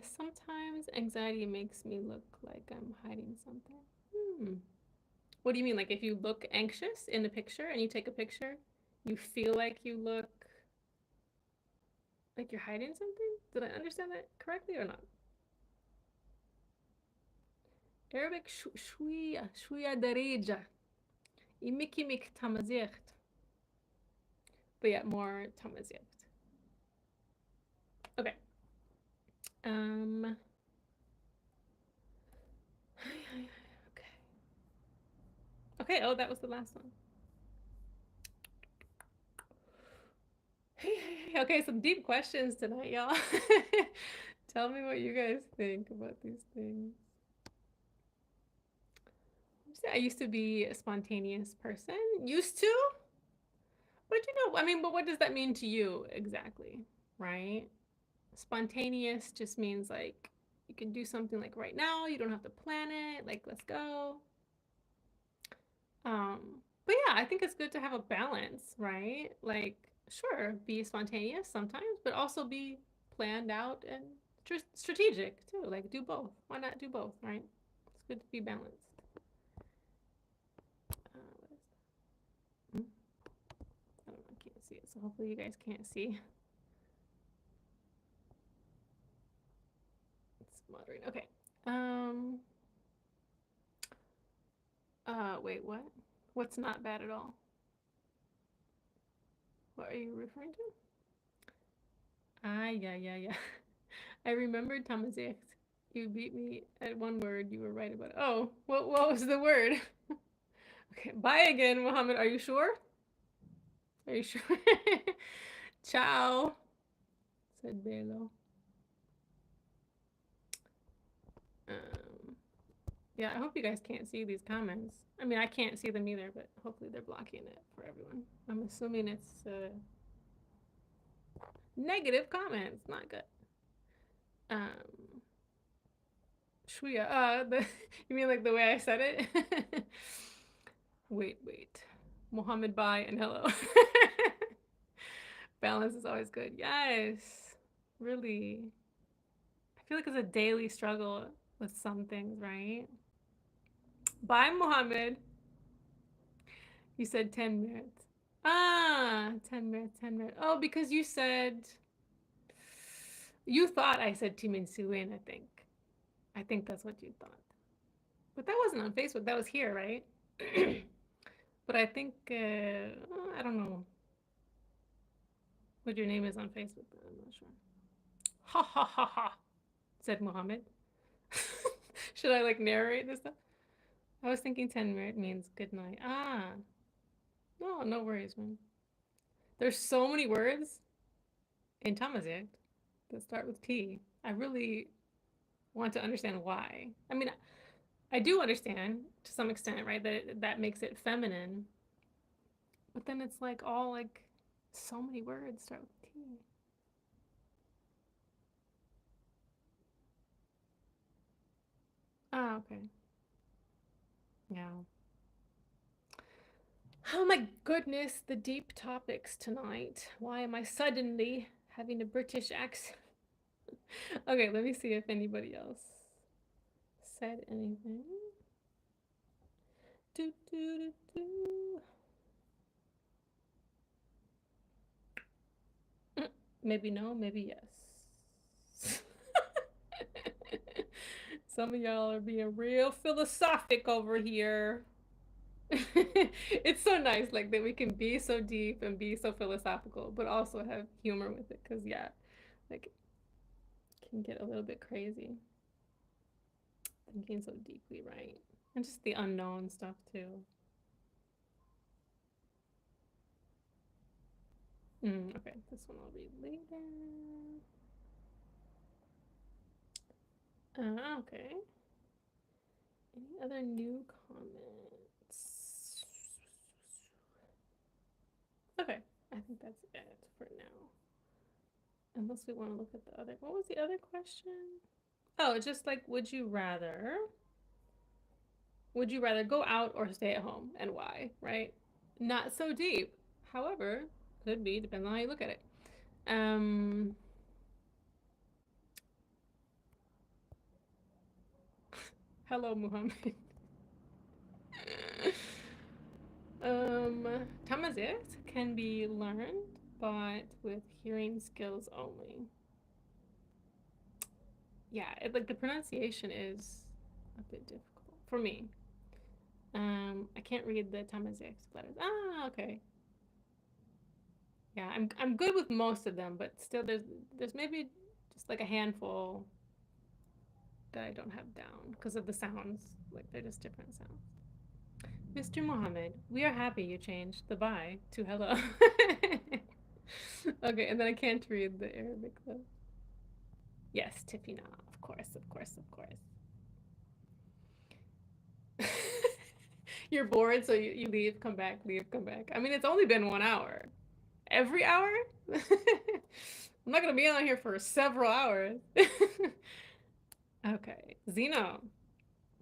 Sometimes anxiety makes me look like I'm hiding something. Hmm. What do you mean? Like if you look anxious in the picture and you take a picture, you feel like you look like you're hiding something? Did I understand that correctly or not? Arabic شوية دريجة يمكي tamazicht. But yeah, more tamazicht. Okay. Um. Okay. Okay. Oh, that was the last one. Okay, some deep questions tonight, y'all. Tell me what you guys think about these things. I used to be a spontaneous person. Used to? But I mean, but what does that mean to you exactly? Right? Spontaneous just means like you can do something like right now, you don't have to plan it, like let's go. But yeah, I think it's good to have a balance, right? Like, sure, be spontaneous sometimes, but also be planned out and strategic too. Like, do both. Why not do both, right? It's good to be balanced. What is that? I don't know. I can't see it, so hopefully you guys can't see. It's moderating. Okay. Um. Wait. What? What's not bad at all? What are you referring to? Ah, yeah. I remembered Tamazect. You beat me at one word. You were right about it. Oh, what was the word? Okay, bye again, Mohammed. Are you sure? Are you sure? Ciao, said Belo. Um, yeah, I hope you guys can't see these comments. I mean, I can't see them either, but hopefully they're blocking it for everyone. I'm assuming it's negative comments. Not good. Um, Shwiya. You mean like the way I said it? Wait. Mohammed, bye, and hello. Balance is always good. Yes, really. I feel like it's a daily struggle with some things, right? Bye, Mohammed. You said 10 minutes. Ah, 10 minutes, 10 minutes. Oh, because you thought I said Timin Suin, I think. I think that's what you thought. But that wasn't on Facebook. That was here, right? But I think, I don't know what your name is on Facebook. I'm not sure. Ha ha ha ha, said Mohammed. Should I like narrate this stuff? I was thinking 10 minute means good night. Ah, no worries, man. There's so many words in Tamazight that start with T. I really want to understand why. I mean, I do understand to some extent, right? That makes it feminine. But then it's like all like so many words start with T. Ah, okay. Yeah. Oh my goodness, the deep topics tonight. Why am I suddenly having a British accent? Okay, let me see if anybody else said anything. Do, do, do, do. Maybe no, maybe yes. Some of y'all are being real philosophic over here. It's so nice, like that we can be so deep and be so philosophical, but also have humor with it. Cause yeah, like it can get a little bit crazy thinking so deeply, right? And just the unknown stuff too. Okay, this one I'll read later. Okay. Any other new comments? Okay, I think that's it for now. Unless we want to look at the other. What was the other question? Oh, just like, would you rather? Would you rather go out or stay at home, and why? Right? Not so deep. However, could be depends on how you look at it. Um, Hello, Muhammad. Um, Tamazigh can be learned, but with hearing skills only. Yeah, like the pronunciation is a bit difficult for me. I can't read the Tamazigh letters. Ah, okay. Yeah, I'm good with most of them, but still there's maybe just like a handful that I don't have down because of the sounds. Like they're just different sounds. Mr. Mohammed, we are happy you changed the bye to hello. Okay, and then I can't read the Arabic though. Yes, Tifina, of course, of course, of course. You're bored, so you leave, come back, leave, come back. I mean, it's only been 1 hour. Every hour? I'm not gonna be on here for several hours. Okay, Zeno,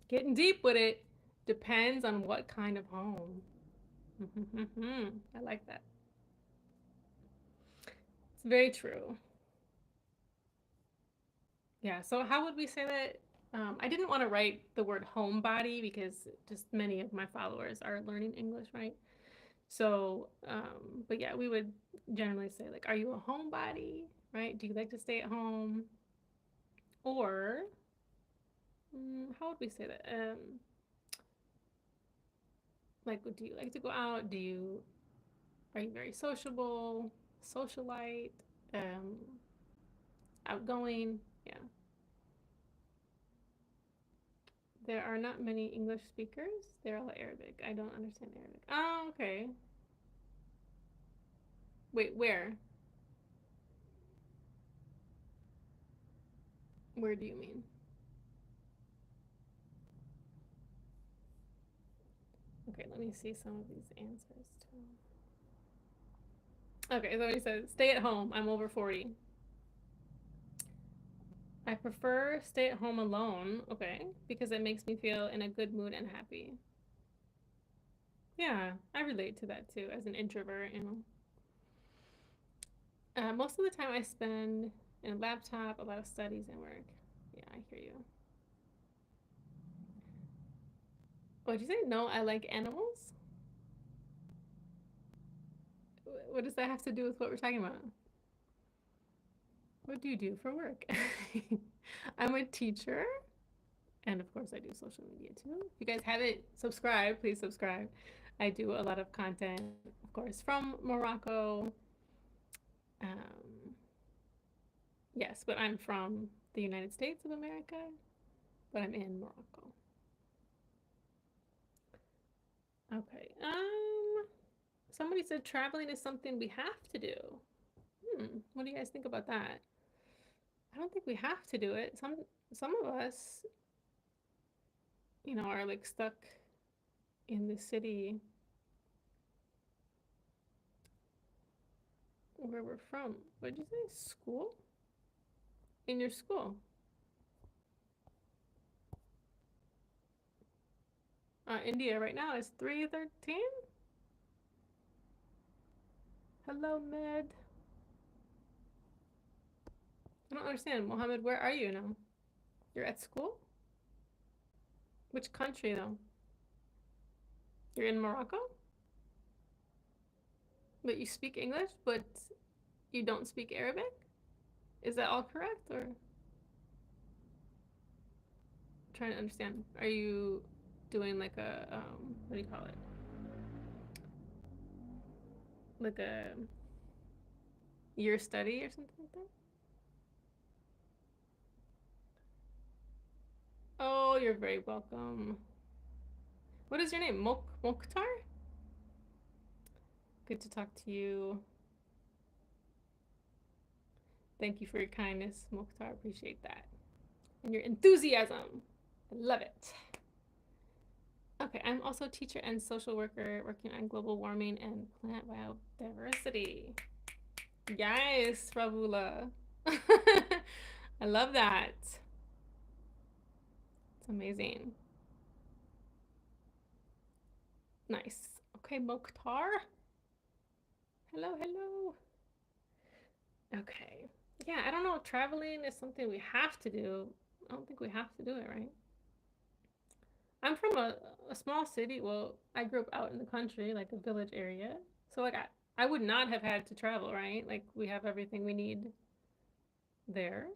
getting deep with it depends on what kind of home. I like that. It's very true. Yeah, so how would we say that? I didn't want to write the word homebody because just many of my followers are learning English, right? So, but yeah, we would generally say, like, are you a homebody, right? Do you like to stay at home? Or, how would we say that? Like, do you like to go out? Are you very sociable, socialite, um, outgoing? Yeah. There are not many English speakers. They're all Arabic. I don't understand Arabic. Oh, okay. Wait, where? Where do you mean? Okay, let me see some of these answers too. Okay, so he says, stay at home. I'm over 40. I prefer stay at home alone, okay, because it makes me feel in a good mood and happy. Yeah, I relate to that too as an introvert, you know. Most of the time I spend in a laptop, a lot of studies and work. Yeah, I hear you. What did you say? No, I like animals? What does that have to do with what we're talking about? What do you do for work? I'm a teacher, and of course, I do social media too. If you guys haven't subscribed, please subscribe. I do a lot of content, of course, from Morocco. Um, yes, but I'm from the United States of America, but I'm in Morocco. Okay. Somebody said traveling is something we have to do. What do you guys think about that? I don't think we have to do it. Some of us, are like stuck in the city where we're from. What did you say? School? In your school? India right now is 3:13. Hello, Med. I don't understand. Mohammed, where are you now? You're at school? Which country though? You're in Morocco? But you speak English, but you don't speak Arabic? Is that all correct? Or I'm trying to understand. Are you doing like a what do you call it? Like a year study or something like that? Oh, you're very welcome. What is your name? Mokhtar? Good to talk to you. Thank you for your kindness, Mokhtar. Appreciate that. And your enthusiasm. I love it. Okay, I'm also a teacher and social worker working on global warming and plant biodiversity. Yes, Ravula. I love that. It's amazing. Nice. Okay, Mokhtar. Hello, hello. Okay. Yeah, I don't know. Traveling is something we have to do. I don't think we have to do it, right? I'm from a small city. Well, I grew up out in the country, like a village area. So like I would not have had to travel, right? Like we have everything we need there.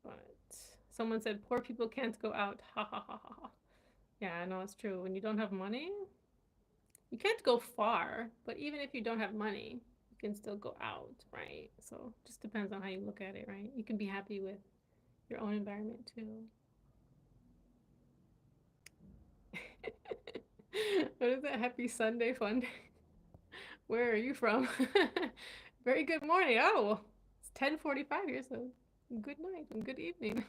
But someone said poor people can't go out. Ha ha ha ha ha. Yeah, I know it's true. When you don't have money, you can't go far, but even if you don't have money, you can still go out, right? So it just depends on how you look at it, right? You can be happy with your own environment too. What is that? Happy Sunday fun day? Where are you from? Very good morning. Oh, it's 10:45 here, so good night and good evening.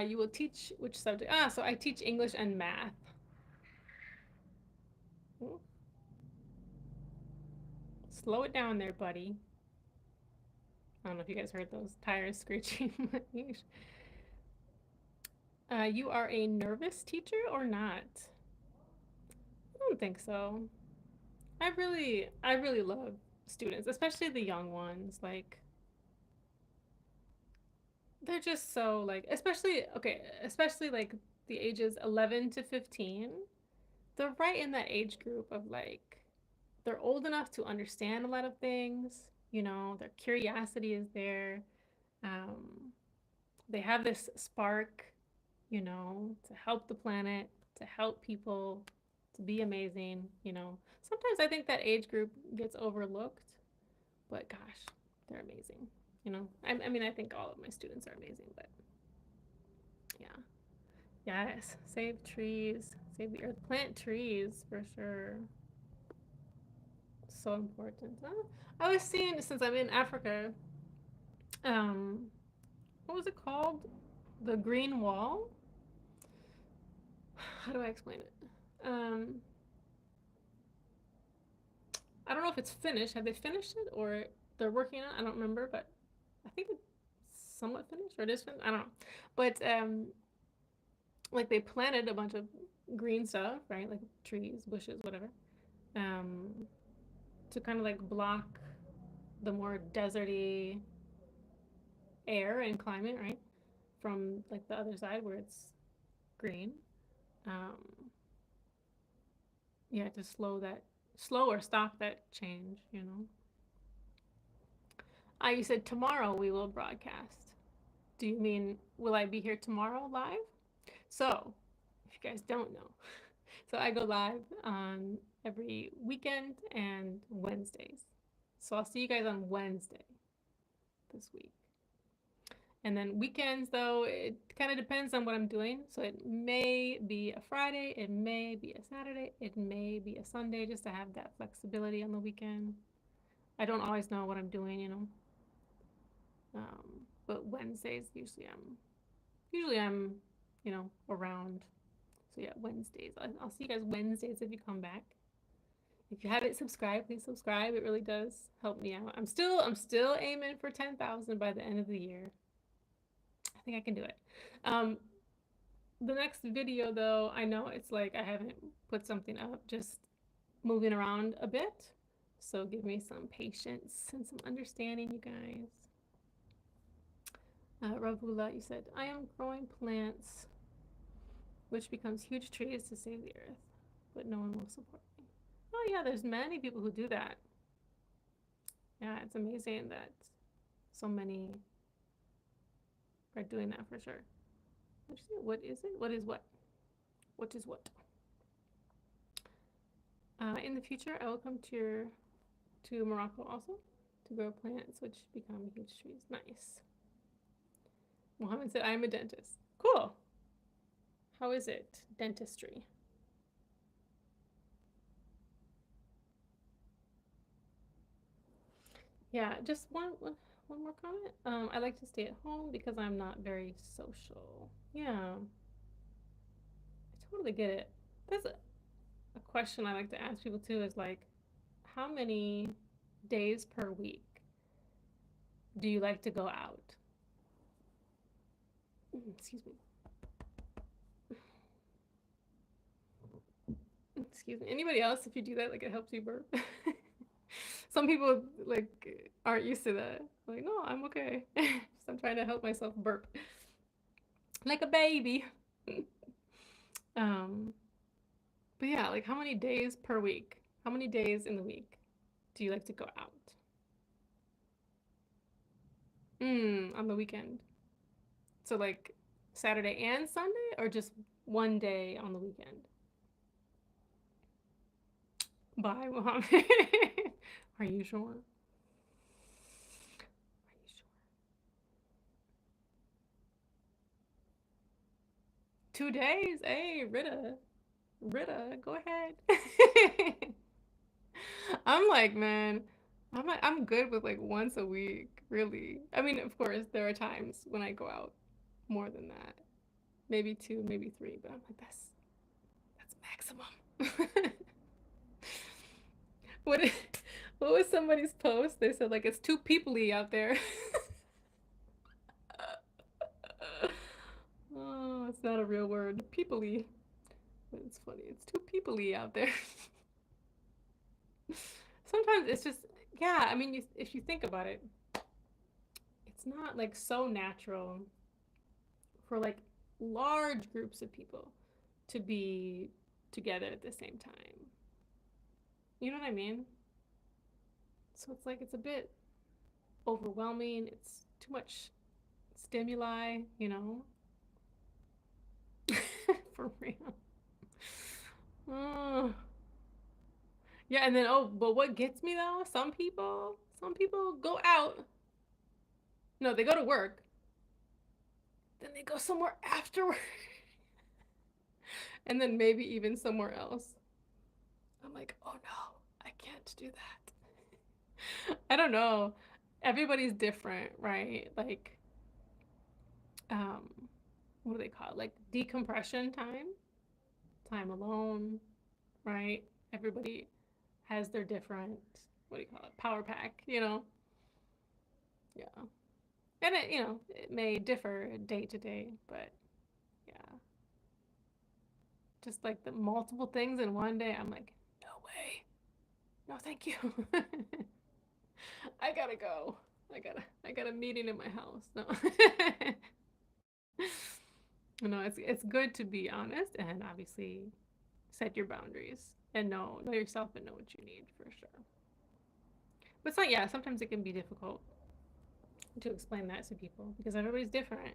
You will teach which subject? Ah, so I teach English and math. Ooh, slow it down there, buddy. I don't know if you guys heard those tires screeching. You are a nervous teacher or not? I don't think so. I really love students, especially the young ones. Like, they're just so like, especially like the ages 11 to 15. They're right in that age group of like, they're old enough to understand a lot of things. Their curiosity is there. Um, they have this spark, to help the planet, to help people, to be amazing. Sometimes I think that age group gets overlooked, but gosh, they're amazing. I mean, I think all of my students are amazing, but yeah. Yes, save trees, save the earth, plant trees for sure. So important. I was seeing, since I'm in Africa, um, what was it called? The Green Wall? How do I explain it? Um, I don't know if it's finished. Have they finished it or they're working on it? I don't remember, but I think it's somewhat finished or it is finished. I don't know. But like they planted a bunch of green stuff, right? Like trees, bushes, whatever, um, to kind of like block the more deserty air and climate, right? From like the other side where it's green. Um, yeah, to slow or stop that change. You said tomorrow we will broadcast. Do you mean will I be here tomorrow live? So, if you guys don't know, so I go live on every weekend and Wednesdays. So I'll see you guys on Wednesday this week. And then weekends, though, it kind of depends on what I'm doing. So it may be a Friday, it may be a Saturday, it may be a Sunday, just to have that flexibility on the weekend. I don't always know what I'm doing. But Wednesdays usually I'm around. So yeah, Wednesdays. I'll see you guys Wednesdays if you come back. If you haven't subscribed, please subscribe. It really does help me out. I'm still aiming for 10,000 by the end of the year. I think I can do it. Um, the next video though, I know it's like I haven't put something up, just moving around a bit. So give me some patience and some understanding, you guys. Ravula, you said, I am growing plants which becomes huge trees to save the earth, but no one will support me. Oh yeah, there's many people who do that. Yeah, it's amazing that so many are doing that for sure. What is it? What is what? What is what? In the future, I will come to Morocco also to grow plants which become huge trees. Nice. Mohammed said, I am a dentist. Cool. How is it? Dentistry. Yeah, just one more comment. I like to stay at home because I'm not very social. Yeah, I totally get it. That's a question I like to ask people too is like, how many days per week do you like to go out? Excuse me. Excuse me. Anybody else, if you do that, like it helps you burp. Some people like aren't used to that. Like, no, I'm okay. Just I'm trying to help myself burp like a baby. um, but yeah, like how many days per week? How many days in the week do you like to go out? On the weekend. So like Saturday and Sunday, or just one day on the weekend? Bye, Mohammed. Are you sure? Are you sure? 2 days? Hey, Rita, go ahead. I'm like, man, I'm good with like once a week, really. I mean, of course, there are times when I go out more than that. Maybe two, maybe three, but I'm like, that's maximum. What what was somebody's post? They said like it's too peoply out there. Oh, it's not a real word. Peoply. But it's funny. It's too peoply out there. Sometimes it's just yeah, I mean, if you think about it, it's not like so natural for like large groups of people to be together at the same time. You know what I mean? So it's like it's a bit overwhelming. It's too much stimuli, you know? For real. Oh. Yeah, and then but what gets me though? Some people go out. No, they go to work, then they go somewhere afterward, and then maybe even somewhere else. I'm like, oh no, I can't do that. I don't know. Everybody's different, right? Like, um, what do they call it? Like decompression time, time alone, right? Everybody has their different, what do you call it? Power pack, you know? Yeah. And it may differ day to day, but yeah. Just like the multiple things in one day, I'm like, no way. No, thank you. I gotta go. I got a meeting in my house. No. No, it's good to be honest and obviously set your boundaries and know yourself and know what you need for sure. But it's not yeah, sometimes it can be difficult to explain that to people because everybody's different.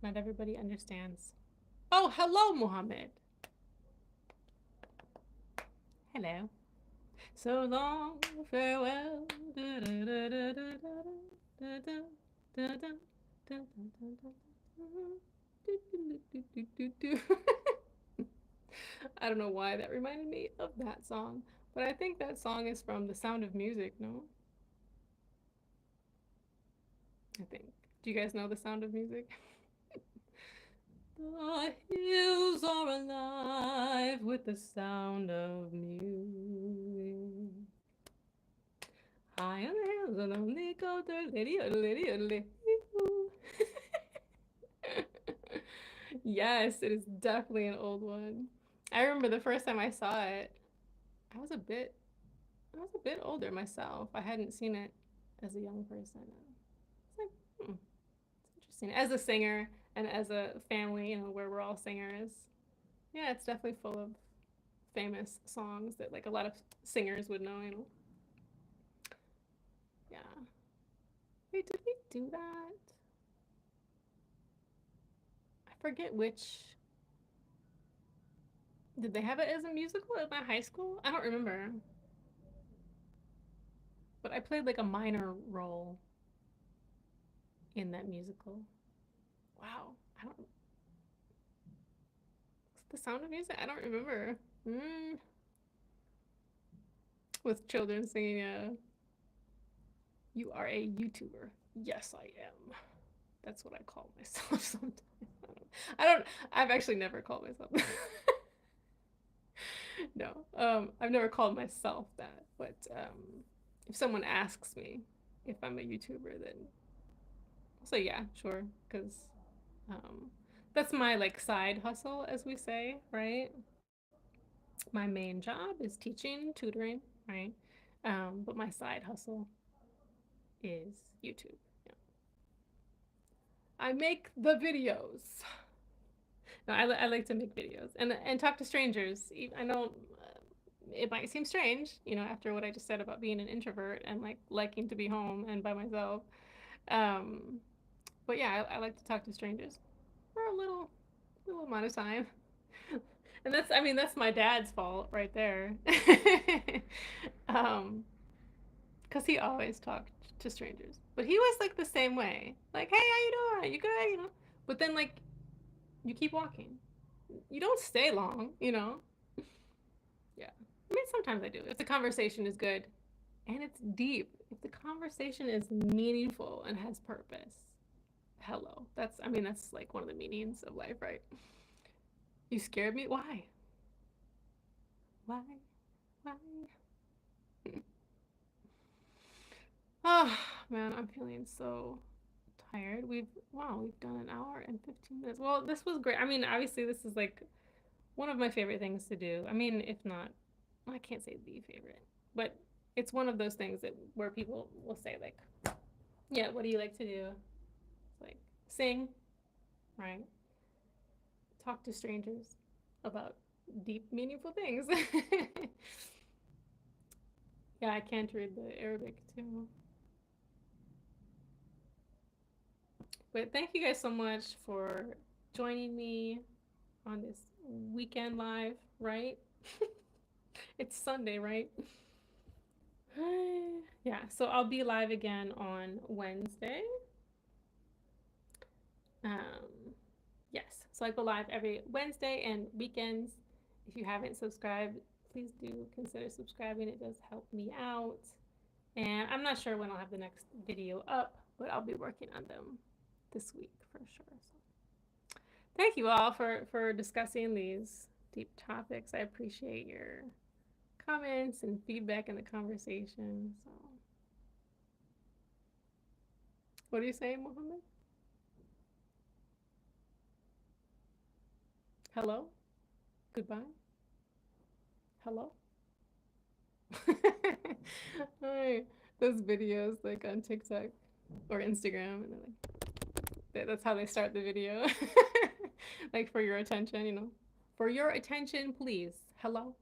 Not everybody understands. Oh, hello, Muhammad. Hello. So long, farewell. I don't know why that reminded me of that song, but I think that song is from The Sound of Music, no? I think. Do you guys know The Sound of Music? The hills are alive with the sound of music. High on the hills, and only go through lady. Yes, it is definitely an old one. I remember the first time I saw it, I was a bit I was a bit older myself. I hadn't seen it as a young person. It's like, it's interesting. As a singer and as a family, where we're all singers, yeah, it's definitely full of famous songs that like a lot of singers would know. Yeah. Wait, did we do that? I forget which. Did they have it as a musical at my high school? I don't remember. But I played like a minor role in that musical. Wow. I don't. The Sound of Music? I don't remember. Mm, with children singing, you are a YouTuber. Yes, I am. That's what I call myself sometimes. I don't, I've actually never called myself that. No, I've never called myself that. But if someone asks me if I'm a YouTuber, then I'll say yeah, sure, because um, that's my like side hustle, as we say, right? My main job is teaching, tutoring, right? But my side hustle is YouTube. Yeah. I make the videos. No, I like to make videos and talk to strangers. I know it might seem strange, after what I just said about being an introvert and like liking to be home and by myself. Um, but yeah, I like to talk to strangers for a little amount of time. And that's my dad's fault right there. um, because he always talked to strangers, but he was like the same way, like, hey, how you doing? You good? But then like you keep walking. You don't. Yeah. I mean, sometimes I do. If the conversation is good and it's deep, if the conversation is meaningful and has purpose, hello. That's like one of the meanings of life, right? You scared me? Why? Why? Why? Oh, man, I'm feeling so tired. We've done an hour and 15 minutes. Well, this was great. I mean, obviously, this is like one of my favorite things to do. I mean, if not, I can't say the favorite, but it's one of those things that where people will say like, "Yeah, what do you like to do?" It's like sing, right? Talk to strangers about deep, meaningful things. Yeah, I can't read the Arabic too. But thank you guys so much for joining me on this weekend live, right? It's Sunday, right? Yeah, so I'll be live again on Wednesday. Um, yes, so I go live every Wednesday and weekends. If you haven't subscribed, please do consider subscribing. It does help me out. And I'm not sure when I'll have the next video up, but I'll be working on them this week for sure. So thank you all for discussing these deep topics. I appreciate your comments and feedback in the conversation. So what are you saying, Mohammed? Hello? Goodbye? Hello? Hi. Those videos like on TikTok or Instagram, and that's how they start the video. Like for your attention. For your attention, please. Hello?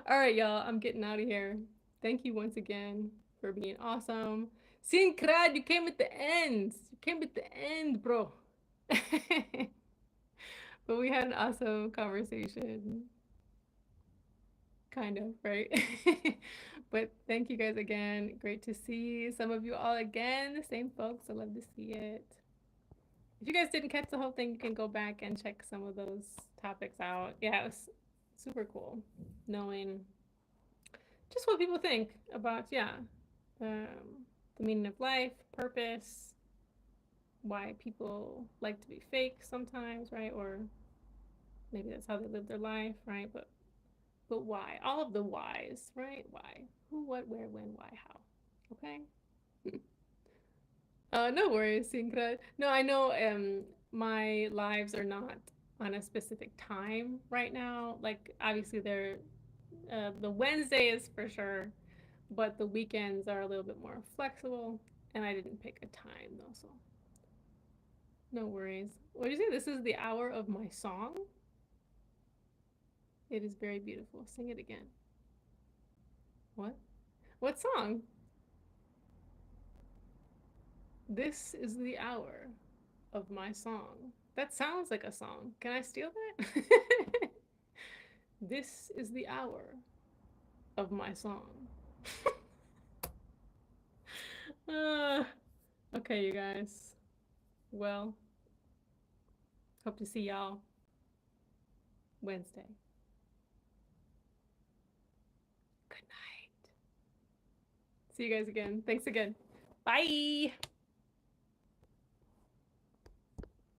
All right, y'all. I'm getting out of here. Thank you once again for being awesome. Syncrad, you came at the end. You came at the end, bro. But we had an awesome conversation. Kind of, right? But thank you guys again. Great to see some of you all again. The same folks. I love to see it. If you guys didn't catch the whole thing, you can go back and check some of those topics out. Yeah, it was super cool knowing just what people think about, um, the meaning of life, purpose, why people like to be fake sometimes, right? Or maybe that's how they live their life, right? But why? All of the whys, right? Why? Who, what, where, when, why, how? Okay. No worries, Syncra. No, I know my lives are not on a specific time right now. Like obviously they're the Wednesday is for sure, but the weekends are a little bit more flexible, and I didn't pick a time though, so no worries. What did you say? This is the hour of my song. It is very beautiful. Sing it again. What? What song? This is the hour of my song. That sounds like a song. Can I steal that? This is the hour of my song. uh, okay, you guys. Well, hope to see y'all Wednesday. Good night. See you guys again. Thanks again. Bye.